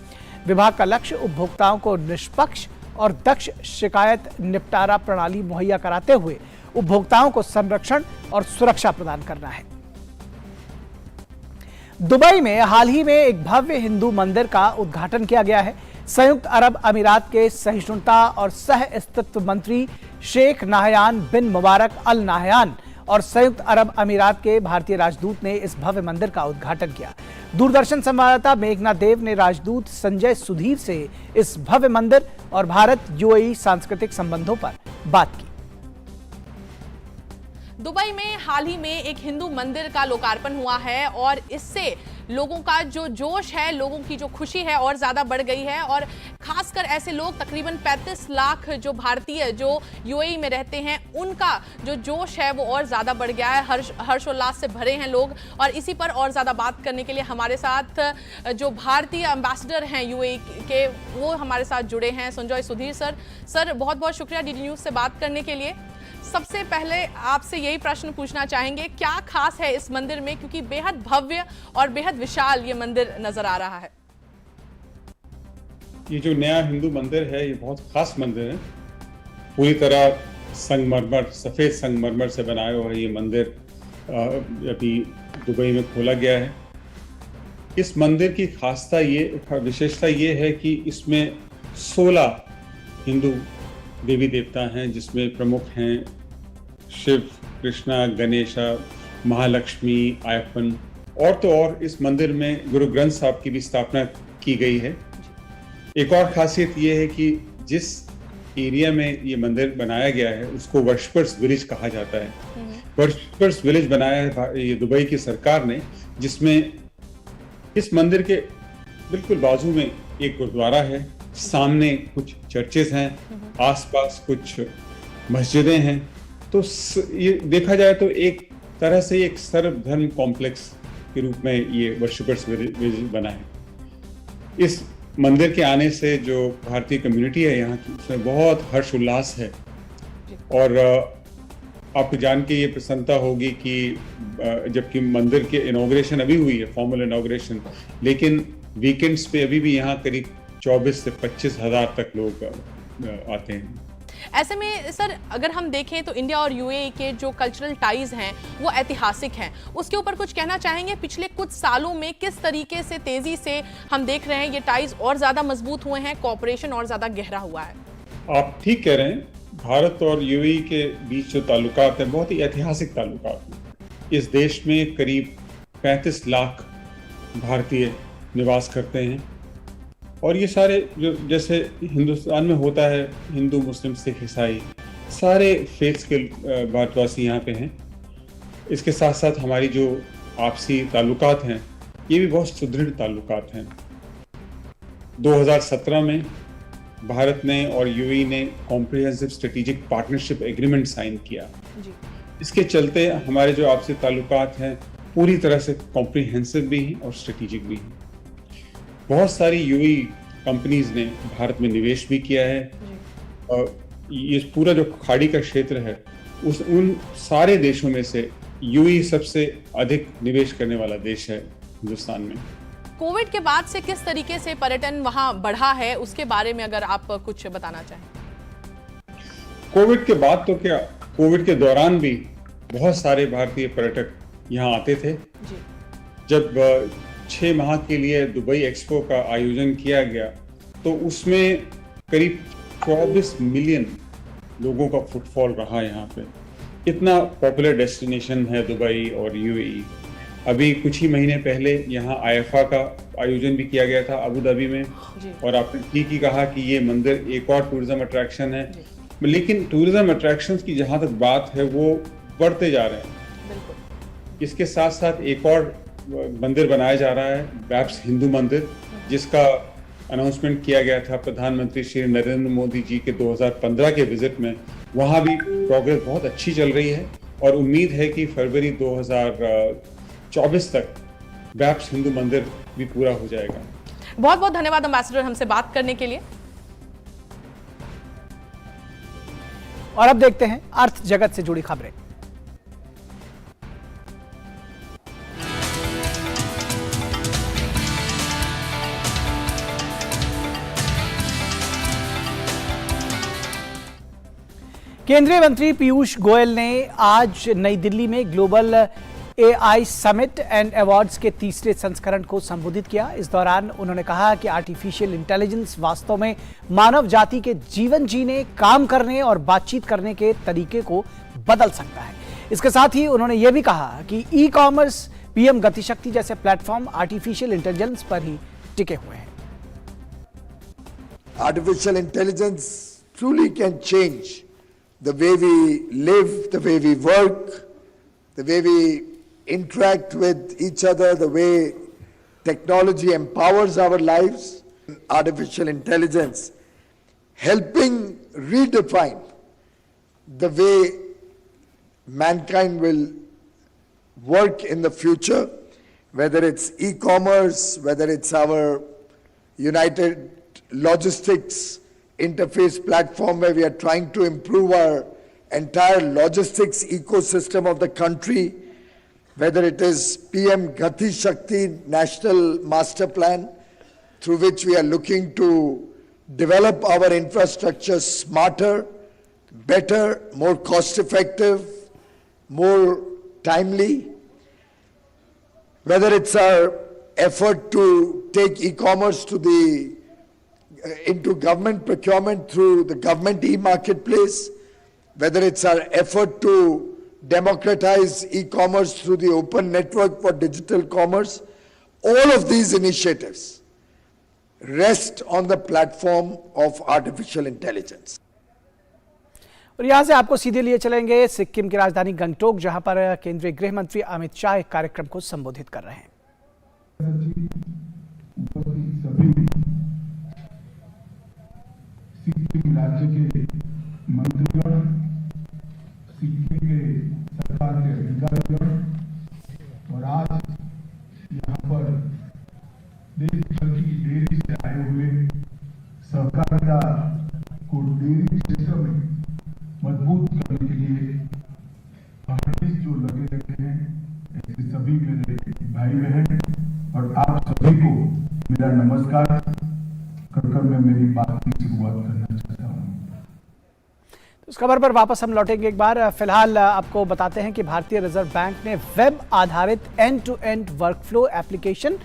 विभाग का लक्ष्य उपभोक्ताओं को निष्पक्ष और दक्ष शिकायत निपटारा प्रणाली मुहैया कराते हुए उपभोक्ताओं को संरक्षण और सुरक्षा प्रदान करना है। दुबई में हाल ही में एक भव्य हिंदू मंदिर का उद्घाटन किया गया है। संयुक्त अरब अमीरात के सहिष्णुता और सह अस्तित्व मंत्री शेख नाहयान बिन मुबारक अल नाहयान और संयुक्त अरब अमीरात के भारतीय राजदूत ने इस भव्य मंदिर का उद्घाटन किया। दूरदर्शन संवाददाता मेघना देव ने राजदूत संजय सुधीर से इस भव्य मंदिर और भारत UAE सांस्कृतिक संबंधों पर बात की। दुबई में हाल ही में एक हिंदू मंदिर का लोकार्पण हुआ है और इससे लोगों का जो जोश है, लोगों की जो खुशी है और ज्यादा बढ़ गई है। और खासकर ऐसे लोग तकरीबन 35 लाख जो भारतीय जो UAE में रहते हैं, उनका जो जोश है वो और ज्यादा बढ़ गया है। हर्षोल्लास से भरे हैं लोग। और इसी पर और ज्यादा बात करने के लिए हमारे साथ जो भारतीय एम्बेसडर हैं UAE के, वो हमारे साथ जुड़े हैं, संजय सुधीर सर बहुत बहुत शुक्रिया DD न्यूज से बात करने के लिए। सबसे पहले आपसे यही प्रश्न पूछना चाहेंगे, क्या खास है इस मंदिर में, क्योंकि बेहद भव्य और बेहद विशाल ये मंदिर नजर आ रहा है। ये जो नया हिंदू मंदिर है ये बहुत खास मंदिर है। पूरी तरह संगमरमर, सफेद संगमरमर से बनाया हुआ ये मंदिर अभी दुबई में खोला गया है। इस मंदिर की खासता ये, विशेषता ये है कि इसमें 16 हिंदू देवी देवता हैं, जिसमें प्रमुख हैं शिव, कृष्णा, गणेशा, महालक्ष्मी, आयप्पन और तो और इस मंदिर में गुरु ग्रंथ साहब की भी स्थापना की गई है। एक और खासियत ये है कि जिस एरिया में ये मंदिर बनाया गया है उसको वर्शिपर्स विलेज कहा जाता है। वर्शिपर्स विलेज बनाया है ये दुबई की सरकार ने, जिसमें इस मंदिर के बिल्कुल बाजू में एक गुरुद्वारा है, सामने कुछ चर्चेस हैं, आसपास कुछ मस्जिदें हैं। तो ये देखा जाए तो एक तरह से एक सर्वधर्म कॉम्प्लेक्स के रूप में ये वर्शिपर्स विलेज बना है। इस मंदिर के आने से जो भारतीय कम्युनिटी है यहाँ की, उसमें बहुत हर्ष उल्लास है। और आपको जान के ये प्रसन्नता होगी कि जबकि मंदिर के इनॉग्रेशन अभी हुई है, फॉर्मल इनॉग्रेशन, लेकिन वीकेंड्स पे अभी भी यहाँ करीब 24 से 25 हज़ार तक लोग आते हैं। ऐसे में सर अगर हम देखें तो इंडिया और UAE के जो कल्चरल टाइज हैं वो ऐतिहासिक हैं, उसके ऊपर कुछ कहना चाहेंगे? पिछले कुछ सालों में किस तरीके से तेजी से हम देख रहे हैं ये टाइज और ज़्यादा मजबूत हुए हैं, कोऑपरेशन और ज़्यादा गहरा हुआ है? आप ठीक कह रहे हैं, भारत और यूएई के बीच जो ताल्लुकात हैं बहुत ही ऐतिहासिक ताल्लुकात हैं। इस देश में करीब 35 लाख भारतीय निवास करते हैं और ये सारे जो जैसे हिंदुस्तान में होता है, हिंदू मुस्लिम सिख ईसाई सारे फेथ्स के भारतवासी यहाँ पे हैं। इसके साथ साथ हमारी जो आपसी ताल्लुकात हैं ये भी बहुत सुदृढ़ ताल्लुकात हैं। 2017 में भारत ने और यूएई ने comprehensive strategic partnership agreement sign किया। इसके चलते हमारे जो आपसी ताल्लुकात हैं पूरी तरह से कॉम्प्रिहेंसिव भी हैं और स्ट्रेटेजिक भी हैं। बहुत सारी यूएई कंपनीज ने भारत में निवेश भी किया है और ये पूरा जो खाड़ी का क्षेत्र है उन सारे देशों में से यूएई सबसे अधिक निवेश करने वाला देश है हिंदुस्तान में। कोविड के बाद से किस तरीके से पर्यटन वहां बढ़ा है, उसके बारे में अगर आप कुछ बताना चाहें। कोविड के बाद तो क्या, कोविड के दौरान भी बहुत सारे भारतीय पर्यटक यहाँ आते थे। जब 6 माह के लिए दुबई एक्सपो का आयोजन किया गया तो उसमें करीब 24 मिलियन लोगों का फुटफॉल रहा यहाँ पे। इतना पॉपुलर डेस्टिनेशन है दुबई और यूएई। अभी कुछ ही महीने पहले यहाँ आईएफए का आयोजन भी किया गया था अबू धाबी में और आपने ठीक ही कहा कि ये मंदिर एक और टूरिज्म अट्रैक्शन है। लेकिन टूरिज्म अट्रैक्शंस की जहाँ तक बात है वो बढ़ते जा रहे हैं। इसके साथ साथ एक और मंदिर बनाया जा रहा है, बैप्स हिंदू मंदिर, जिसका अनाउंसमेंट किया गया था प्रधानमंत्री श्री नरेंद्र मोदी जी के 2015 के विजिट में। वहाँ भी प्रोग्रेस बहुत अच्छी चल रही है और उम्मीद है कि फरवरी 2024 तक बैप्स हिंदू मंदिर भी पूरा हो जाएगा। बहुत बहुत धन्यवाद एम्बेसडर हमसे बात करने के लिए। और अब देखते हैं अर्थ जगत से जुड़ी खबरें। केंद्रीय मंत्री पीयूष गोयल ने आज नई दिल्ली में global AI summit and awards के तीसरे संस्करण को संबोधित किया। इस दौरान उन्होंने कहा कि आर्टिफिशियल इंटेलिजेंस वास्तव में मानव जाति के जीवन जीने, काम करने और बातचीत करने के तरीके को बदल सकता है। इसके साथ ही उन्होंने यह भी कहा कि ई कॉमर्स, पीएम गतिशक्ति जैसे प्लेटफॉर्म आर्टिफिशियल इंटेलिजेंस पर ही टिके हुए हैं। Artificial intelligence truly can change the way we live, the way we work, the way we interact with each other, the way technology empowers our lives. Artificial intelligence helping redefine the way mankind will work in the future, whether it's e-commerce, whether it's our United Logistics interface platform where we are trying to improve our entire logistics ecosystem of the country, whether it is PM Gati Shakti National Master Plan, through which we are looking to develop our infrastructure smarter, better, more cost effective, more timely, whether it's our effort to take e-commerce to into government procurement through the government e-marketplace, whether it's our effort to democratize e-commerce through the open network for digital commerce, all of these initiatives rest on the platform of artificial intelligence. और यहाँ से आपको सीधे लिए चलेंगे सिक्किम की राजधानी गंगटोक, जहां पर केंद्रीय गृह मंत्री अमित शाह एक कार्यक्रम को संबोधित कर रहे हैं। सिक्किम राज्य के मंत्रीगण, सिक्किम के सरकार के अधिकारीगण और आज यहाँ पर देश भर की डेयरी से आए हुए सहकारिता को डेयरी क्षेत्र में मजबूत करने के लिए हमें जो लगे रहते हैं, ऐसे सभी मेरे भाई बहन और आप सभी को मेरा नमस्कार कर मैं मेरी बात की शुरुआत करना चाहता हूँ। इस खबर पर वापस हम लौटेंगे एक बार। फिलहाल आपको बताते हैं कि भारतीय रिजर्व बैंक ने वेब आधारित end to end workflow application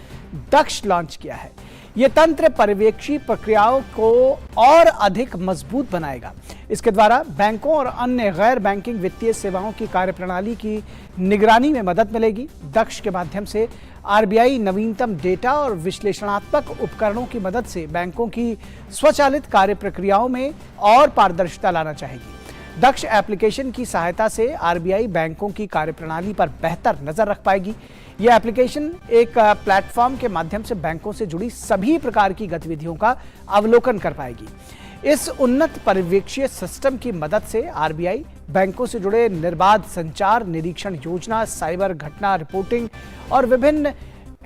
Daksh launch किया है। ये तंत्र पर्यवेक्षी प्रक्रियाओं को और अधिक मजबूत बनाएगा। इसके द्वारा बैंकों और अन्य गैर बैंकिंग वित्तीय सेवाओं की कार्यप्रणाली की निगरानी में मदद मिलेगी। दक्ष के माध्यम से आरबीआई नवीनतम डेटा और विश्लेषणात्मक उपकरणों की मदद से बैंकों की स्वचालित कार्य प्रक्रियाओं में और पारदर्शिता लाना चाहेगी। दक्ष एप्लीकेशन की सहायता से आरबीआई बैंकों की कार्यप्रणाली पर बेहतर नजर रख पाएगी। यह एप्लीकेशन एक प्लेटफॉर्म के माध्यम से बैंकों से जुड़ी सभी प्रकार की गतिविधियों का अवलोकन कर पाएगी। इस उन्नत पर्यवेक्षीय सिस्टम की मदद से आरबीआई बैंकों से जुड़े निर्बाध संचार, निरीक्षण योजना, साइबर घटना रिपोर्टिंग और विभिन्न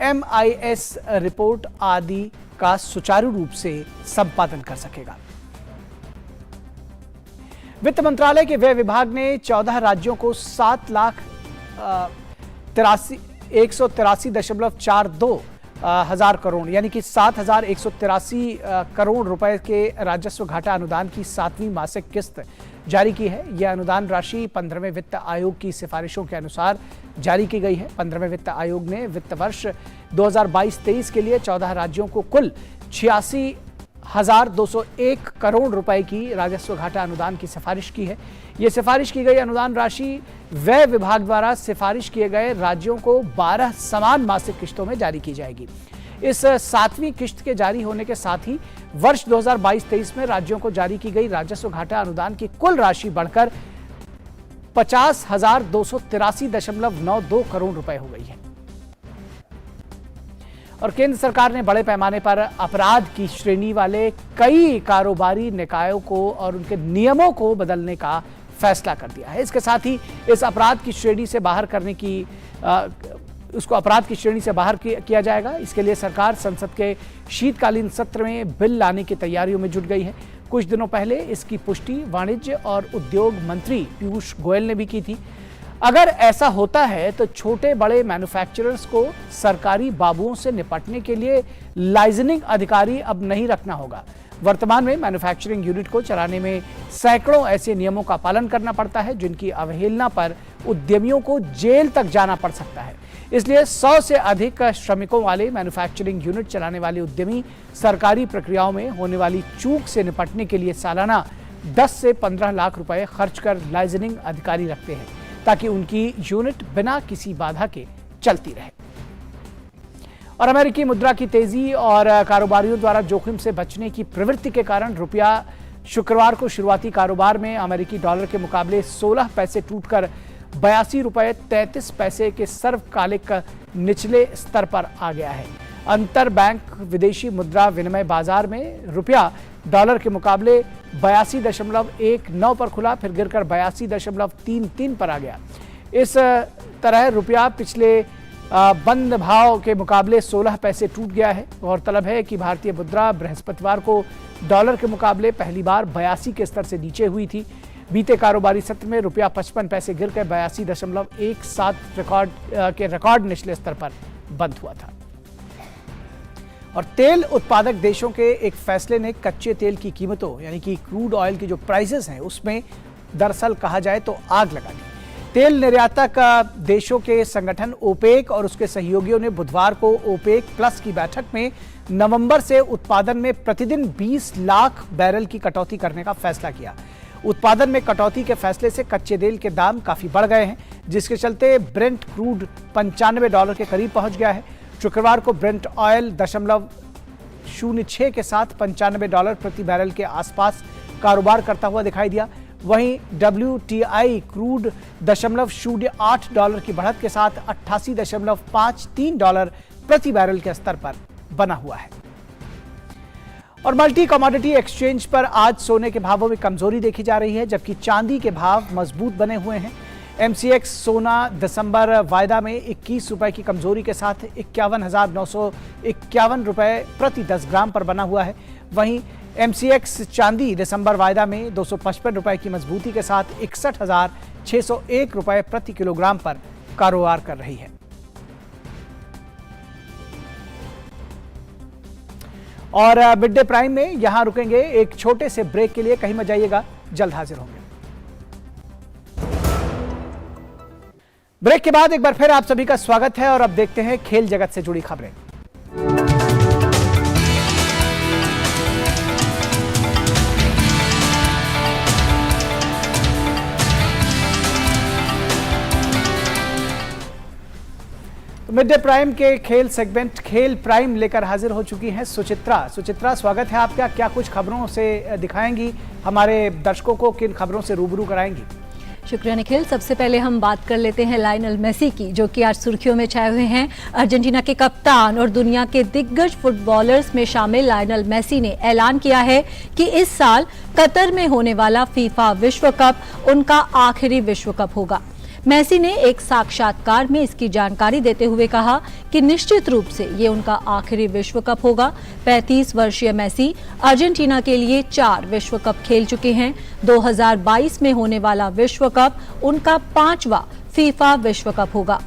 MIS रिपोर्ट आदि का सुचारू रूप से संपादन कर सकेगा। वित्त मंत्रालय के व्यय विभाग ने 14 राज्यों को 7,183.42 हजार करोड़ यानी कि 7,183 करोड़ रुपए के राजस्व घाटा अनुदान की 7वीं मासिक किस्त जारी की है। यह अनुदान राशि 15वें वित्त आयोग की सिफारिशों के अनुसार जारी की गई है। 15वें वित्त आयोग ने वित्त वर्ष 2022-23 के लिए 14 राज्यों को कुल 86,201 करोड़ रुपए की राजस्व घाटा अनुदान की सिफारिश की है। यह सिफारिश की गई अनुदान राशि व्यय विभाग द्वारा सिफारिश किए गए राज्यों को 12 समान मासिक किश्तों में जारी की जाएगी। इस 7वीं किश्त के जारी होने के साथ ही वर्ष 2022-23 में राज्यों को जारी की गई राजस्व घाटा अनुदान की कुल राशि बढ़कर 50,283.92 करोड़ रुपए हो गई है। और केंद्र सरकार ने बड़े पैमाने पर अपराध की श्रेणी वाले कई कारोबारी निकायों को और उनके नियमों को बदलने का फैसला कर दिया है। इसके साथ ही इस अपराध की श्रेणी से बाहर करने की उसको अपराध की श्रेणी से बाहर किया जाएगा। इसके लिए सरकार संसद के शीतकालीन सत्र में बिल लाने की तैयारियों में जुट गई है। कुछ दिनों पहले इसकी पुष्टि वाणिज्य और उद्योग मंत्री पीयूष गोयल ने भी की थी। अगर ऐसा होता है तो छोटे बड़े मैन्युफैक्चरर्स को सरकारी बाबुओं से निपटने के लिए लाइसेंसिंग अधिकारी अब नहीं रखना होगा। वर्तमान में मैन्युफैक्चरिंग यूनिट को चलाने में सैकड़ों ऐसे नियमों का पालन करना पड़ता है जिनकी अवहेलना पर उद्यमियों को जेल तक जाना पड़ सकता है। इसलिए 100 से अधिक श्रमिकों वाले मैन्युफैक्चरिंग यूनिट चलाने वाले उद्यमी सरकारी प्रक्रियाओं में होने वाली चूक से निपटने के लिए सालाना 10 से 15 लाख रुपए खर्च कर लाइसेंसिंग अधिकारी रखते हैं ताकि उनकी यूनिट बिना किसी बाधा के चलती रहे। और अमेरिकी मुद्रा की तेजी और कारोबारियों द्वारा जोखिम से बचने की प्रवृत्ति के कारण रुपया शुक्रवार को शुरुआती कारोबार में अमेरिकी डॉलर के मुकाबले 16 पैसे टूटकर 82 रुपए 33 पैसे के सर्वकालिक निचले स्तर पर आ गया है। अंतर बैंक विदेशी मुद्रा विनिमय बाजार में रुपया डॉलर के मुकाबले 82.19 पर खुला, फिर गिरकर 82.33 पर आ गया। इस तरह रुपया पिछले बंद भाव के मुकाबले 16 पैसे टूट गया है। गौरतलब है कि भारतीय मुद्रा बृहस्पतिवार को डॉलर के मुकाबले पहली बार 82 के स्तर से नीचे हुई थी। बीते कारोबारी सत्र में रुपया 55 पैसे गिरकर 82.17 रिकॉर्ड निचले स्तर पर बंद हुआ था। और तेल उत्पादक देशों के एक फैसले ने कच्चे तेल की कीमतों यानी कि क्रूड ऑयल की जो प्राइसेस हैं उसमें दरअसल कहा जाए तो आग लगा दी। तेल निर्यातक देशों के संगठन ओपेक और उसके सहयोगियों ने बुधवार को ओपेक प्लस की बैठक में नवंबर से उत्पादन में प्रतिदिन 20 लाख बैरल की कटौती करने का फैसला किया। उत्पादन में कटौती के फैसले से कच्चे तेल के दाम काफी बढ़ गए हैं, जिसके चलते ब्रेंट क्रूड $95 के करीब पहुंच गया है। शुक्रवार को ब्रेंट ऑयल 0.06 के साथ $95 प्रति बैरल के आसपास कारोबार करता हुआ दिखाई दिया। वहीं WTI क्रूड $0.08 की बढ़त के साथ $88.53 प्रति बैरल के स्तर पर बना हुआ है। और मल्टी कमोडिटी एक्सचेंज पर आज सोने के भावों में कमजोरी देखी जा रही है, जबकि चांदी के भाव मजबूत बने हुए हैं। MCX सोना दिसंबर वायदा में 21 रुपए की कमजोरी के साथ 51,951 रुपए प्रति 10 ग्राम पर बना हुआ है। वहीं MCX चांदी दिसंबर वायदा में 255 रुपए की मजबूती के साथ 61,601 रुपए प्रति किलोग्राम पर कारोबार कर रही है। और मिड डे प्राइम में यहां रुकेंगे एक छोटे से ब्रेक के लिए, कहीं मत जाइएगा, जल्द हाजिर होंगे। ब्रेक के बाद एक बार फिर आप सभी का स्वागत है और अब देखते हैं खेल जगत से जुड़ी खबरें। मिड डे प्राइम के खेल सेगमेंट खेल प्राइम लेकर हाजिर हो चुकी हैं सुचित्रा, स्वागत है आपका। क्या कुछ खबरों से दिखाएंगी हमारे दर्शकों को, किन खबरों से रूबरू कराएंगी? शुक्रिया निखिल। सबसे पहले हम बात कर लेते हैं लायनल मेसी की, जो कि आज सुर्खियों में छाए हुए हैं। अर्जेंटीना के कप्तान और दुनिया के दिग्गज फुटबॉलर्स में शामिल लायनल मेसी ने ऐलान किया है कि इस साल कतर में होने वाला फीफा विश्व कप उनका आखिरी विश्व कप होगा। मेसी ने एक साक्षात्कार में इसकी जानकारी देते हुए कहा कि निश्चित रूप से ये उनका आखिरी विश्व कप होगा। 35 वर्षीय मेसी अर्जेंटीना के लिए 4 विश्व कप खेल चुके हैं। 2022 में होने वाला विश्व कप उनका 5वां फीफा विश्व कप होगा।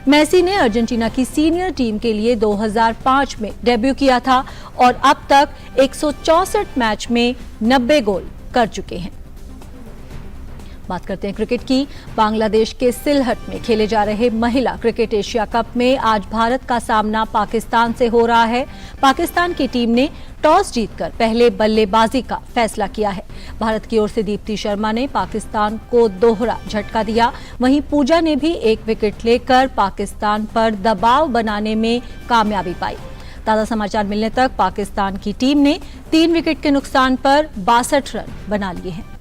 मेसी ने अर्जेंटीना की सीनियर टीम के लिए 2005 में डेब्यू किया था और अब तक 164 मैच में 90 गोल कर चुके हैं। बात करते हैं क्रिकेट की। बांग्लादेश के सिलहट में खेले जा रहे महिला क्रिकेट एशिया कप में आज भारत का सामना पाकिस्तान से हो रहा है। पाकिस्तान की टीम ने टॉस जीतकर पहले बल्लेबाजी का फैसला किया है। भारत की ओर से दीप्ति शर्मा ने पाकिस्तान को दोहरा झटका दिया। वहीं पूजा ने भी एक विकेट लेकर पाकिस्तान पर दबाव बनाने में कामयाबी पाई। ताजा समाचार मिलने तक पाकिस्तान की टीम ने 3 विकेट के नुकसान पर 62 रन बना लिए हैं।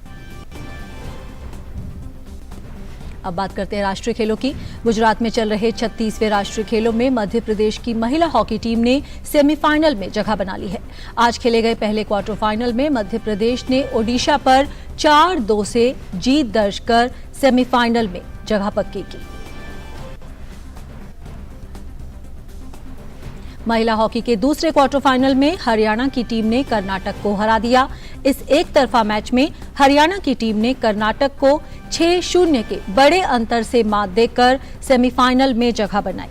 अब बात करते हैं राष्ट्रीय खेलों की। गुजरात में चल रहे 36वें राष्ट्रीय खेलों में मध्य प्रदेश की महिला हॉकी टीम ने सेमीफाइनल में जगह बना ली है। आज खेले गए पहले क्वार्टर फाइनल में मध्य प्रदेश ने ओडिशा पर 4-2 से जीत दर्ज कर सेमीफाइनल में जगह पक्की की। महिला हॉकी के दूसरे क्वार्टर फाइनल में हरियाणा की टीम ने कर्नाटक को हरा दिया। इस एक तरफा मैच में हरियाणा की टीम ने कर्नाटक को 6-0 के बड़े अंतर से मात देकर सेमीफाइनल में जगह बनाई।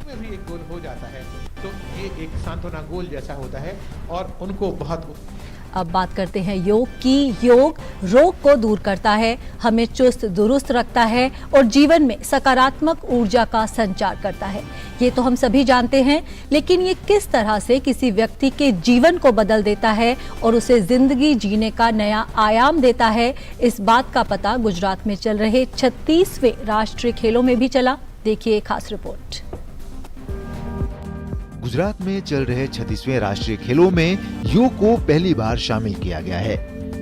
में भी एक गोल हो जाता है तो ये एक सांत्वना गोल जैसा होता है और उनको बहुत। अब बात करते हैं योग की। योग रोग को दूर करता है, हमें चुस्त दुरुस्त रखता है और जीवन में सकारात्मक ऊर्जा का संचार करता है। ये तो हम सभी जानते हैं, लेकिन ये किस तरह से किसी व्यक्ति के जीवन को बदल देता है और उसे जिंदगी जीने का नया आयाम देता है, इस बात का पता गुजरात में चल रहे 36वें राष्ट्रीय खेलों में भी चला। देखिए खास रिपोर्ट। गुजरात में चल रहे 36वें राष्ट्रीय खेलों में योग को पहली बार शामिल किया गया है।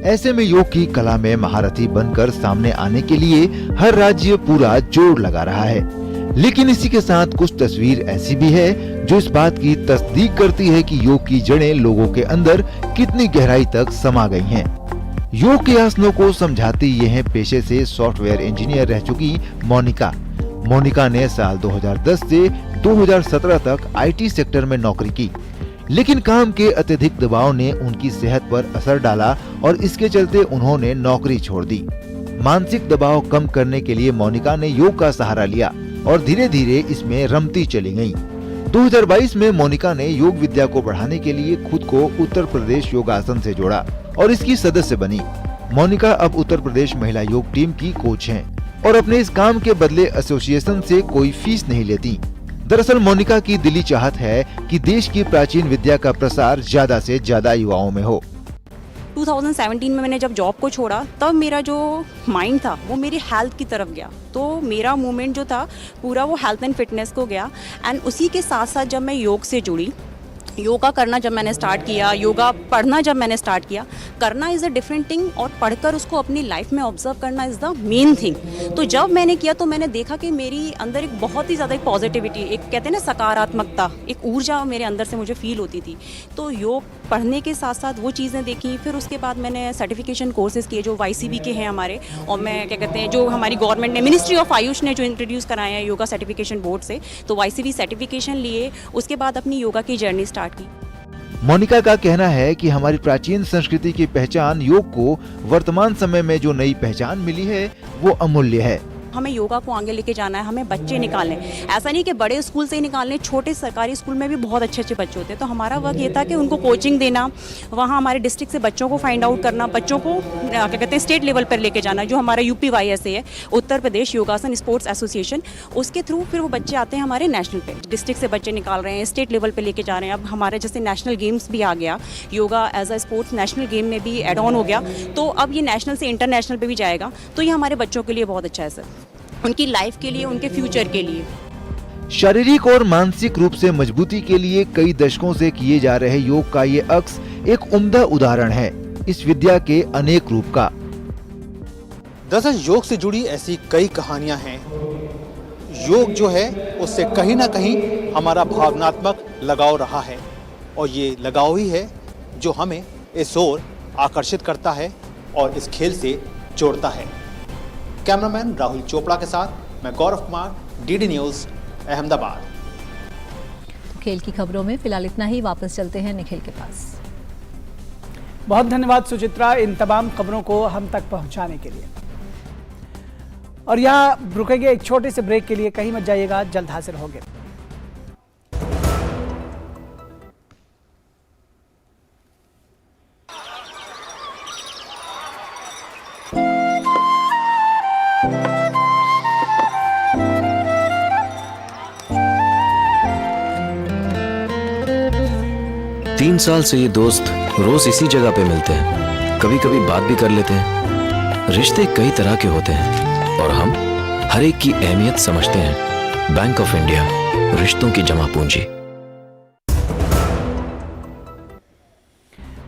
ऐसे में योग की कला में महारथी बनकर सामने आने के लिए हर राज्य पूरा जोर लगा रहा है। लेकिन इसी के साथ कुछ तस्वीर ऐसी भी है जो इस बात की तस्दीक करती है कि योग की जड़ें लोगों के अंदर कितनी गहराई तक समा गई हैं। योग के आसनों को समझाती ये हैं पेशे से सॉफ्टवेयर इंजीनियर रह चुकी मोनिका ने साल 2010 से 2017 तक आईटी सेक्टर में नौकरी की, लेकिन काम के अत्यधिक दबाव ने उनकी सेहत पर असर डाला और इसके चलते उन्होंने नौकरी छोड़ दी। मानसिक दबाव कम करने के लिए मोनिका ने योग का सहारा लिया और धीरे धीरे इसमें रमती चली गयी। 2022 में मोनिका ने योग विद्या को बढ़ाने के लिए खुद को उत्तर प्रदेश योगासन से जोड़ा और इसकी सदस्य बनी। मोनिका अब उत्तर प्रदेश महिला योग टीम की कोच हैं और अपने इस काम के बदले एसोसिएशन से कोई फीस नहीं लेती। दरअसल मोनिका की दिली चाहत है कि देश की प्राचीन विद्या का प्रसार ज्यादा से ज्यादा युवाओं में हो। 2017 में मैंने जब जॉब को छोड़ा तब मेरा जो माइंड था वो मेरी हेल्थ की तरफ गया, तो मेरा मूवमेंट जो था पूरा वो हेल्थ एंड फिटनेस को गया। एंड उसी के साथ साथ जब मैं योग से जुड़ी, योगा करना जब मैंने स्टार्ट किया, योगा पढ़ना जब मैंने स्टार्ट किया, करना इज़ अ डिफरेंट थिंग और पढ़कर उसको अपनी लाइफ में ऑब्जर्व करना इज़ द मेन थिंग। तो जब मैंने किया तो मैंने देखा कि मेरी अंदर एक बहुत ही ज़्यादा एक पॉजिटिविटी, एक कहते हैं ना सकारात्मकता, एक ऊर्जा मेरे अंदर से मुझे फील होती थी। तो योग पढ़ने के साथ साथ वो चीज़ें देखी। फिर उसके बाद मैंने सर्टिफिकेशन कोर्सेज किए जो YCB के हैं हमारे, और मैं क्या कहते हैं जो हमारी गवर्नमेंट ने, मिनिस्ट्री ऑफ आयुष ने जो इंट्रोड्यूस कराए हैं योगा सर्टिफिकेशन बोर्ड से, तो YCB सर्टिफिकेशन लिए। उसके बाद अपनी योगा की जर्नी स्टार्ट की। मोनिका का कहना है कि हमारी प्राचीन संस्कृति की पहचान योग को वर्तमान समय में जो नई पहचान मिली है वो अमूल्य है। हमें योगा को आगे लेके जाना है, हमें बच्चे निकालने, ऐसा नहीं कि बड़े स्कूल से ही निकालने, छोटे सरकारी स्कूल में भी बहुत अच्छे अच्छे बच्चे होते हैं। तो हमारा वर्क ये था कि उनको कोचिंग देना, वहाँ हमारे डिस्ट्रिक्ट से बच्चों को फाइंड आउट करना, बच्चों को क्या कहते हैं स्टेट लेवल पर लेके जाना, जो हमारा UPYSA है, उत्तर प्रदेश योगासन स्पोर्ट्स एसोसिएशन, उसके थ्रू फिर वो बच्चे आते हैं हमारे नेशनल पे। डिस्ट्रिक्ट से बच्चे निकाल रहे हैं, स्टेट लेवल पर लेके जा रहे हैं। अब हमारे जैसे नेशनल गेम्स भी आ गया, yoga as a sports national game में भी एड ऑन हो गया, तो अब ये नेशनल से इंटरनेशनल पे भी जाएगा। तो ये हमारे बच्चों के लिए बहुत अच्छा है सर, उनकी लाइफ के लिए, उनके फ्यूचर के लिए। शारीरिक और मानसिक रूप से मजबूती के लिए कई दशकों से किए जा रहे योग का ये अक्स एक उम्दा उदाहरण है इस विद्या के अनेक रूप का। दरअसल योग से जुड़ी ऐसी कई कहानियां हैं। योग जो है उससे कहीं ना कहीं हमारा भावनात्मक लगाव रहा है और ये लगाव ही है जो हमें इस ओर आकर्षित करता है और इस खेल से जोड़ता है। कैमरामैन राहुल चोपड़ा के साथ मैं गौरव कुमार, डीडी न्यूज़, अहमदाबाद। खेल की खबरों में फिलहाल इतना ही। वापस चलते हैं निखिल के पास। बहुत धन्यवाद सुचित्रा, इन तमाम खबरों को हम तक पहुंचाने के लिए। और यहाँ रुकेंगे एक छोटे से ब्रेक के लिए, कहीं मत जाइएगा, जल्द हाजिर होंगे। तीन साल से ये दोस्त रोज इसी जगह पे मिलते हैं, कभी कभी बात भी कर लेते हैं। रिश्ते कई तरह के होते हैं और हम हर एक की अहमियत समझते हैं। बैंक ऑफ इंडिया, रिश्तों की जमा पूंजी।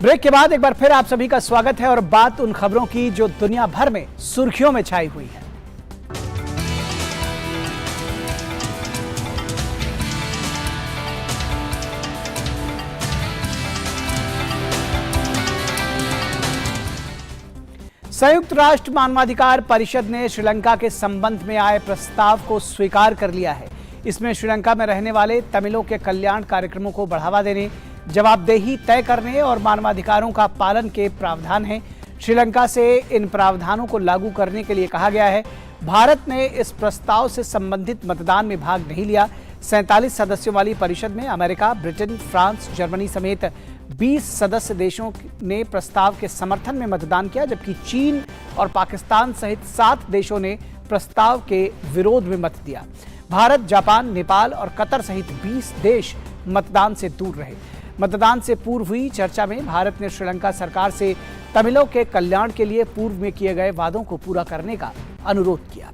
ब्रेक के बाद एक बार फिर आप सभी का स्वागत है और बात उन खबरों की जो दुनिया भर में सुर्खियों में छाई हुई है। संयुक्त राष्ट्र मानवाधिकार परिषद ने श्रीलंका के संबंध में आए प्रस्ताव को स्वीकार कर लिया है। इसमें श्रीलंका में रहने वाले तमिलों के कल्याण कार्यक्रमों को बढ़ावा देने, जवाबदेही तय करने और मानवाधिकारों का पालन के प्रावधान हैं। श्रीलंका से इन प्रावधानों को लागू करने के लिए कहा गया है। भारत ने इस प्रस्ताव से संबंधित मतदान में भाग नहीं लिया। 47 सदस्यों वाली परिषद में अमेरिका, ब्रिटेन, फ्रांस, जर्मनी समेत 20 सदस्य देशों ने प्रस्ताव के समर्थन में मतदान किया, जबकि चीन और पाकिस्तान सहित 7 देशों ने प्रस्ताव के विरोध में मत दिया। भारत, जापान, नेपाल और कतर सहित 20 देश मतदान से दूर रहे। मतदान से पूर्व हुई चर्चा में भारत ने श्रीलंका सरकार से तमिलों के कल्याण के लिए पूर्व में किए गए वादों को पूरा करने का अनुरोध किया।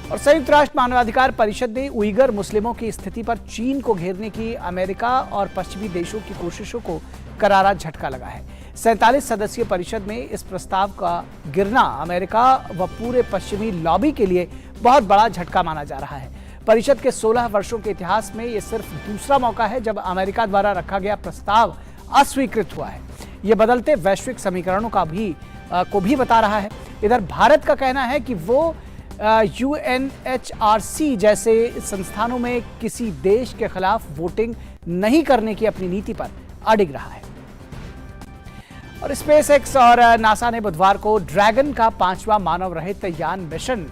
और संयुक्त राष्ट्र मानवाधिकार परिषद ने उइगर मुस्लिमों की स्थिति पर चीन को घेरने की अमेरिका और पश्चिमी देशों की कोशिशों को करारा झटका लगा है। 47 सदस्यीय परिषद में इस प्रस्ताव का गिरना अमेरिका व पूरे पश्चिमी लॉबी के लिए बहुत बड़ा झटका माना जा रहा है। परिषद के 16 वर्षों के इतिहास में यह सिर्फ दूसरा मौका है जब अमेरिका द्वारा रखा गया प्रस्ताव अस्वीकृत हुआ है। यह बदलते वैश्विक समीकरणों को भी बता रहा है। इधर भारत का कहना है कि वो UNHRC जैसे संस्थानों में किसी देश के खिलाफ वोटिंग नहीं करने की अपनी नीति पर अडिग रहा है। और स्पेसएक्स और नासा ने बुधवार को ड्रैगन का 5वां मानव रहित यान मिशन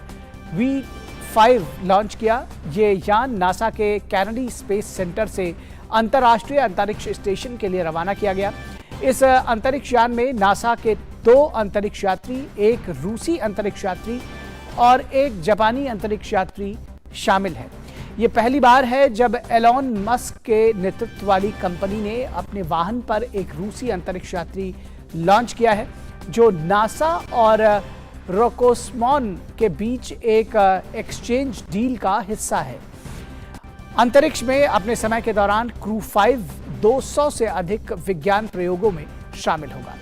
V5 लॉन्च किया। ये यान नासा के कैनेडी स्पेस सेंटर से अंतर्राष्ट्रीय अंतरिक्ष स्टेशन के लिए रवाना किया गया। इस अंतरिक्ष यान में नासा के 2 अंतरिक्ष यात्री, एक रूसी अंतरिक्ष यात्री और एक जापानी अंतरिक्ष यात्री शामिल है। ये पहली बार है जब एलोन मस्क के नेतृत्व वाली कंपनी ने अपने वाहन पर एक रूसी अंतरिक्ष यात्री लॉन्च किया है, जो नासा और रोकोस्मॉन के बीच एक एक्सचेंज डील का हिस्सा है। अंतरिक्ष में अपने समय के दौरान क्रू 5 200 से अधिक विज्ञान प्रयोगों में शामिल होगा।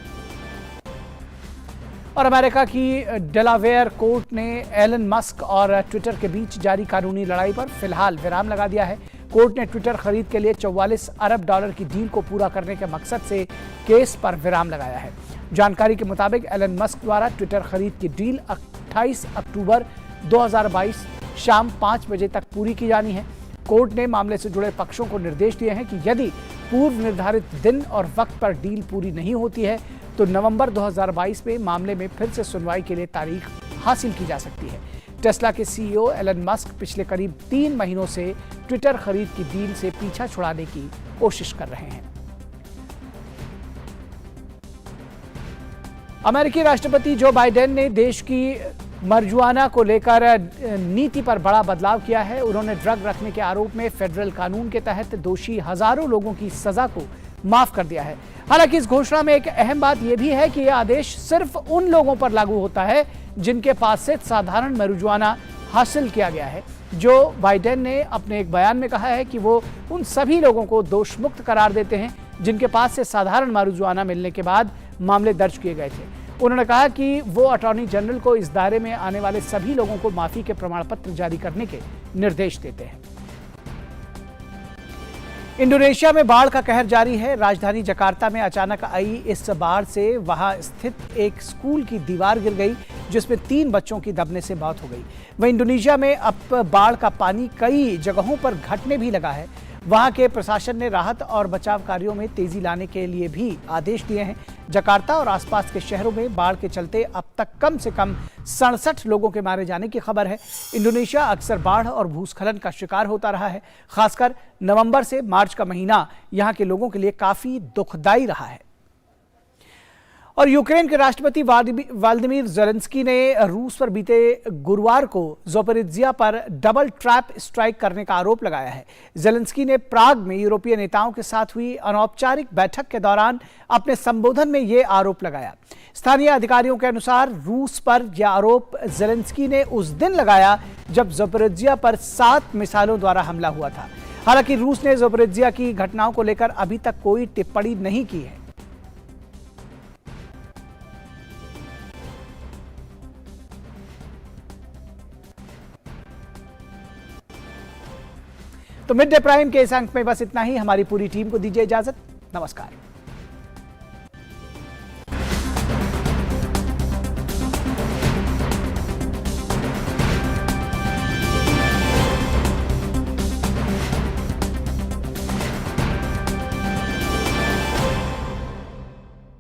और अमेरिका की डेलावेयर कोर्ट ने एलन मस्क और ट्विटर के बीच जारी कानूनी लड़ाई पर फिलहाल विराम लगा दिया है। कोर्ट ने ट्विटर खरीद के लिए $44 अरब की डील को पूरा करने के मकसद से केस पर विराम लगाया है। जानकारी के मुताबिक एलन मस्क द्वारा ट्विटर खरीद की डील 28 अक्टूबर 2022 शाम 5 बजे तक पूरी की जानी है। कोर्ट ने मामले से जुड़े पक्षों को निर्देश दिए हैं कि यदि पूर्व निर्धारित दिन और वक्त पर डील पूरी नहीं होती है तो नवंबर 2022 में मामले में फिर से सुनवाई के लिए तारीख हासिल की जा सकती है। टेस्ला के सीईओ एलन मस्क पिछले करीब 3 महीनों से ट्विटर खरीद की डील से पीछा छुड़ाने की कोशिश कर रहे हैं। अमेरिकी राष्ट्रपति जो बाइडेन ने देश की मरजुआना को लेकर नीति पर बड़ा बदलाव किया है। उन्होंने ड्रग रखने के आरोप में फेडरल कानून के तहत दोषी हजारों लोगों की सजा को माफ कर दिया है। हालांकि इस घोषणा में एक अहम बात यह भी है कि यह आदेश सिर्फ उन लोगों पर लागू होता है जिनके पास से साधारण मरिजुआना हासिल किया गया है। जो बाइडेन ने अपने एक बयान में कहा है कि वो उन सभी लोगों को दोषमुक्त करार देते हैं जिनके पास से साधारण मारूजुआना मिलने के बाद मामले दर्ज किए गए थे। उन्होंने कहा कि वो अटॉर्नी जनरल को इस दायरे में आने वाले सभी लोगों को माफी के प्रमाण पत्र जारी करने के निर्देश देते हैं। इंडोनेशिया में बाढ़ का कहर जारी है। राजधानी जकार्ता में अचानक आई इस बाढ़ से वहां स्थित एक स्कूल की दीवार गिर गई, जिसमें 3 बच्चों की दबने से मौत हो गई। वहीं इंडोनेशिया में अब बाढ़ का पानी कई जगहों पर घटने भी लगा है। वहां के प्रशासन ने राहत और बचाव कार्यों में तेजी लाने के लिए भी आदेश दिए हैं। जकार्ता और आसपास के शहरों में बाढ़ के चलते अब तक कम से कम 67 लोगों के मारे जाने की खबर है। इंडोनेशिया अक्सर बाढ़ और भूस्खलन का शिकार होता रहा है। खासकर नवंबर से मार्च का महीना यहां के लोगों के लिए काफी दुखदायी रहा है। और यूक्रेन के राष्ट्रपति व्लादिमीर ज़ेलेंस्की ने रूस पर बीते गुरुवार को ज़ापोरिज्जिया पर डबल ट्रैप स्ट्राइक करने का आरोप लगाया है। ज़ेलेंस्की ने प्राग में यूरोपीय नेताओं के साथ हुई अनौपचारिक बैठक के दौरान अपने संबोधन में यह आरोप लगाया। स्थानीय अधिकारियों के अनुसार रूस पर यह आरोप ज़ेलेंस्की ने उस दिन लगाया जब ज़ापोरिज्जिया पर 7 मिसाइलों द्वारा हमला हुआ था। हालांकि रूस ने ज़ापोरिज्जिया की घटनाओं को लेकर अभी तक कोई टिप्पणी नहीं की है। तो मिड डे प्राइम के इस अंक में बस इतना ही। हमारी पूरी टीम को दीजिए इजाजत। नमस्कार।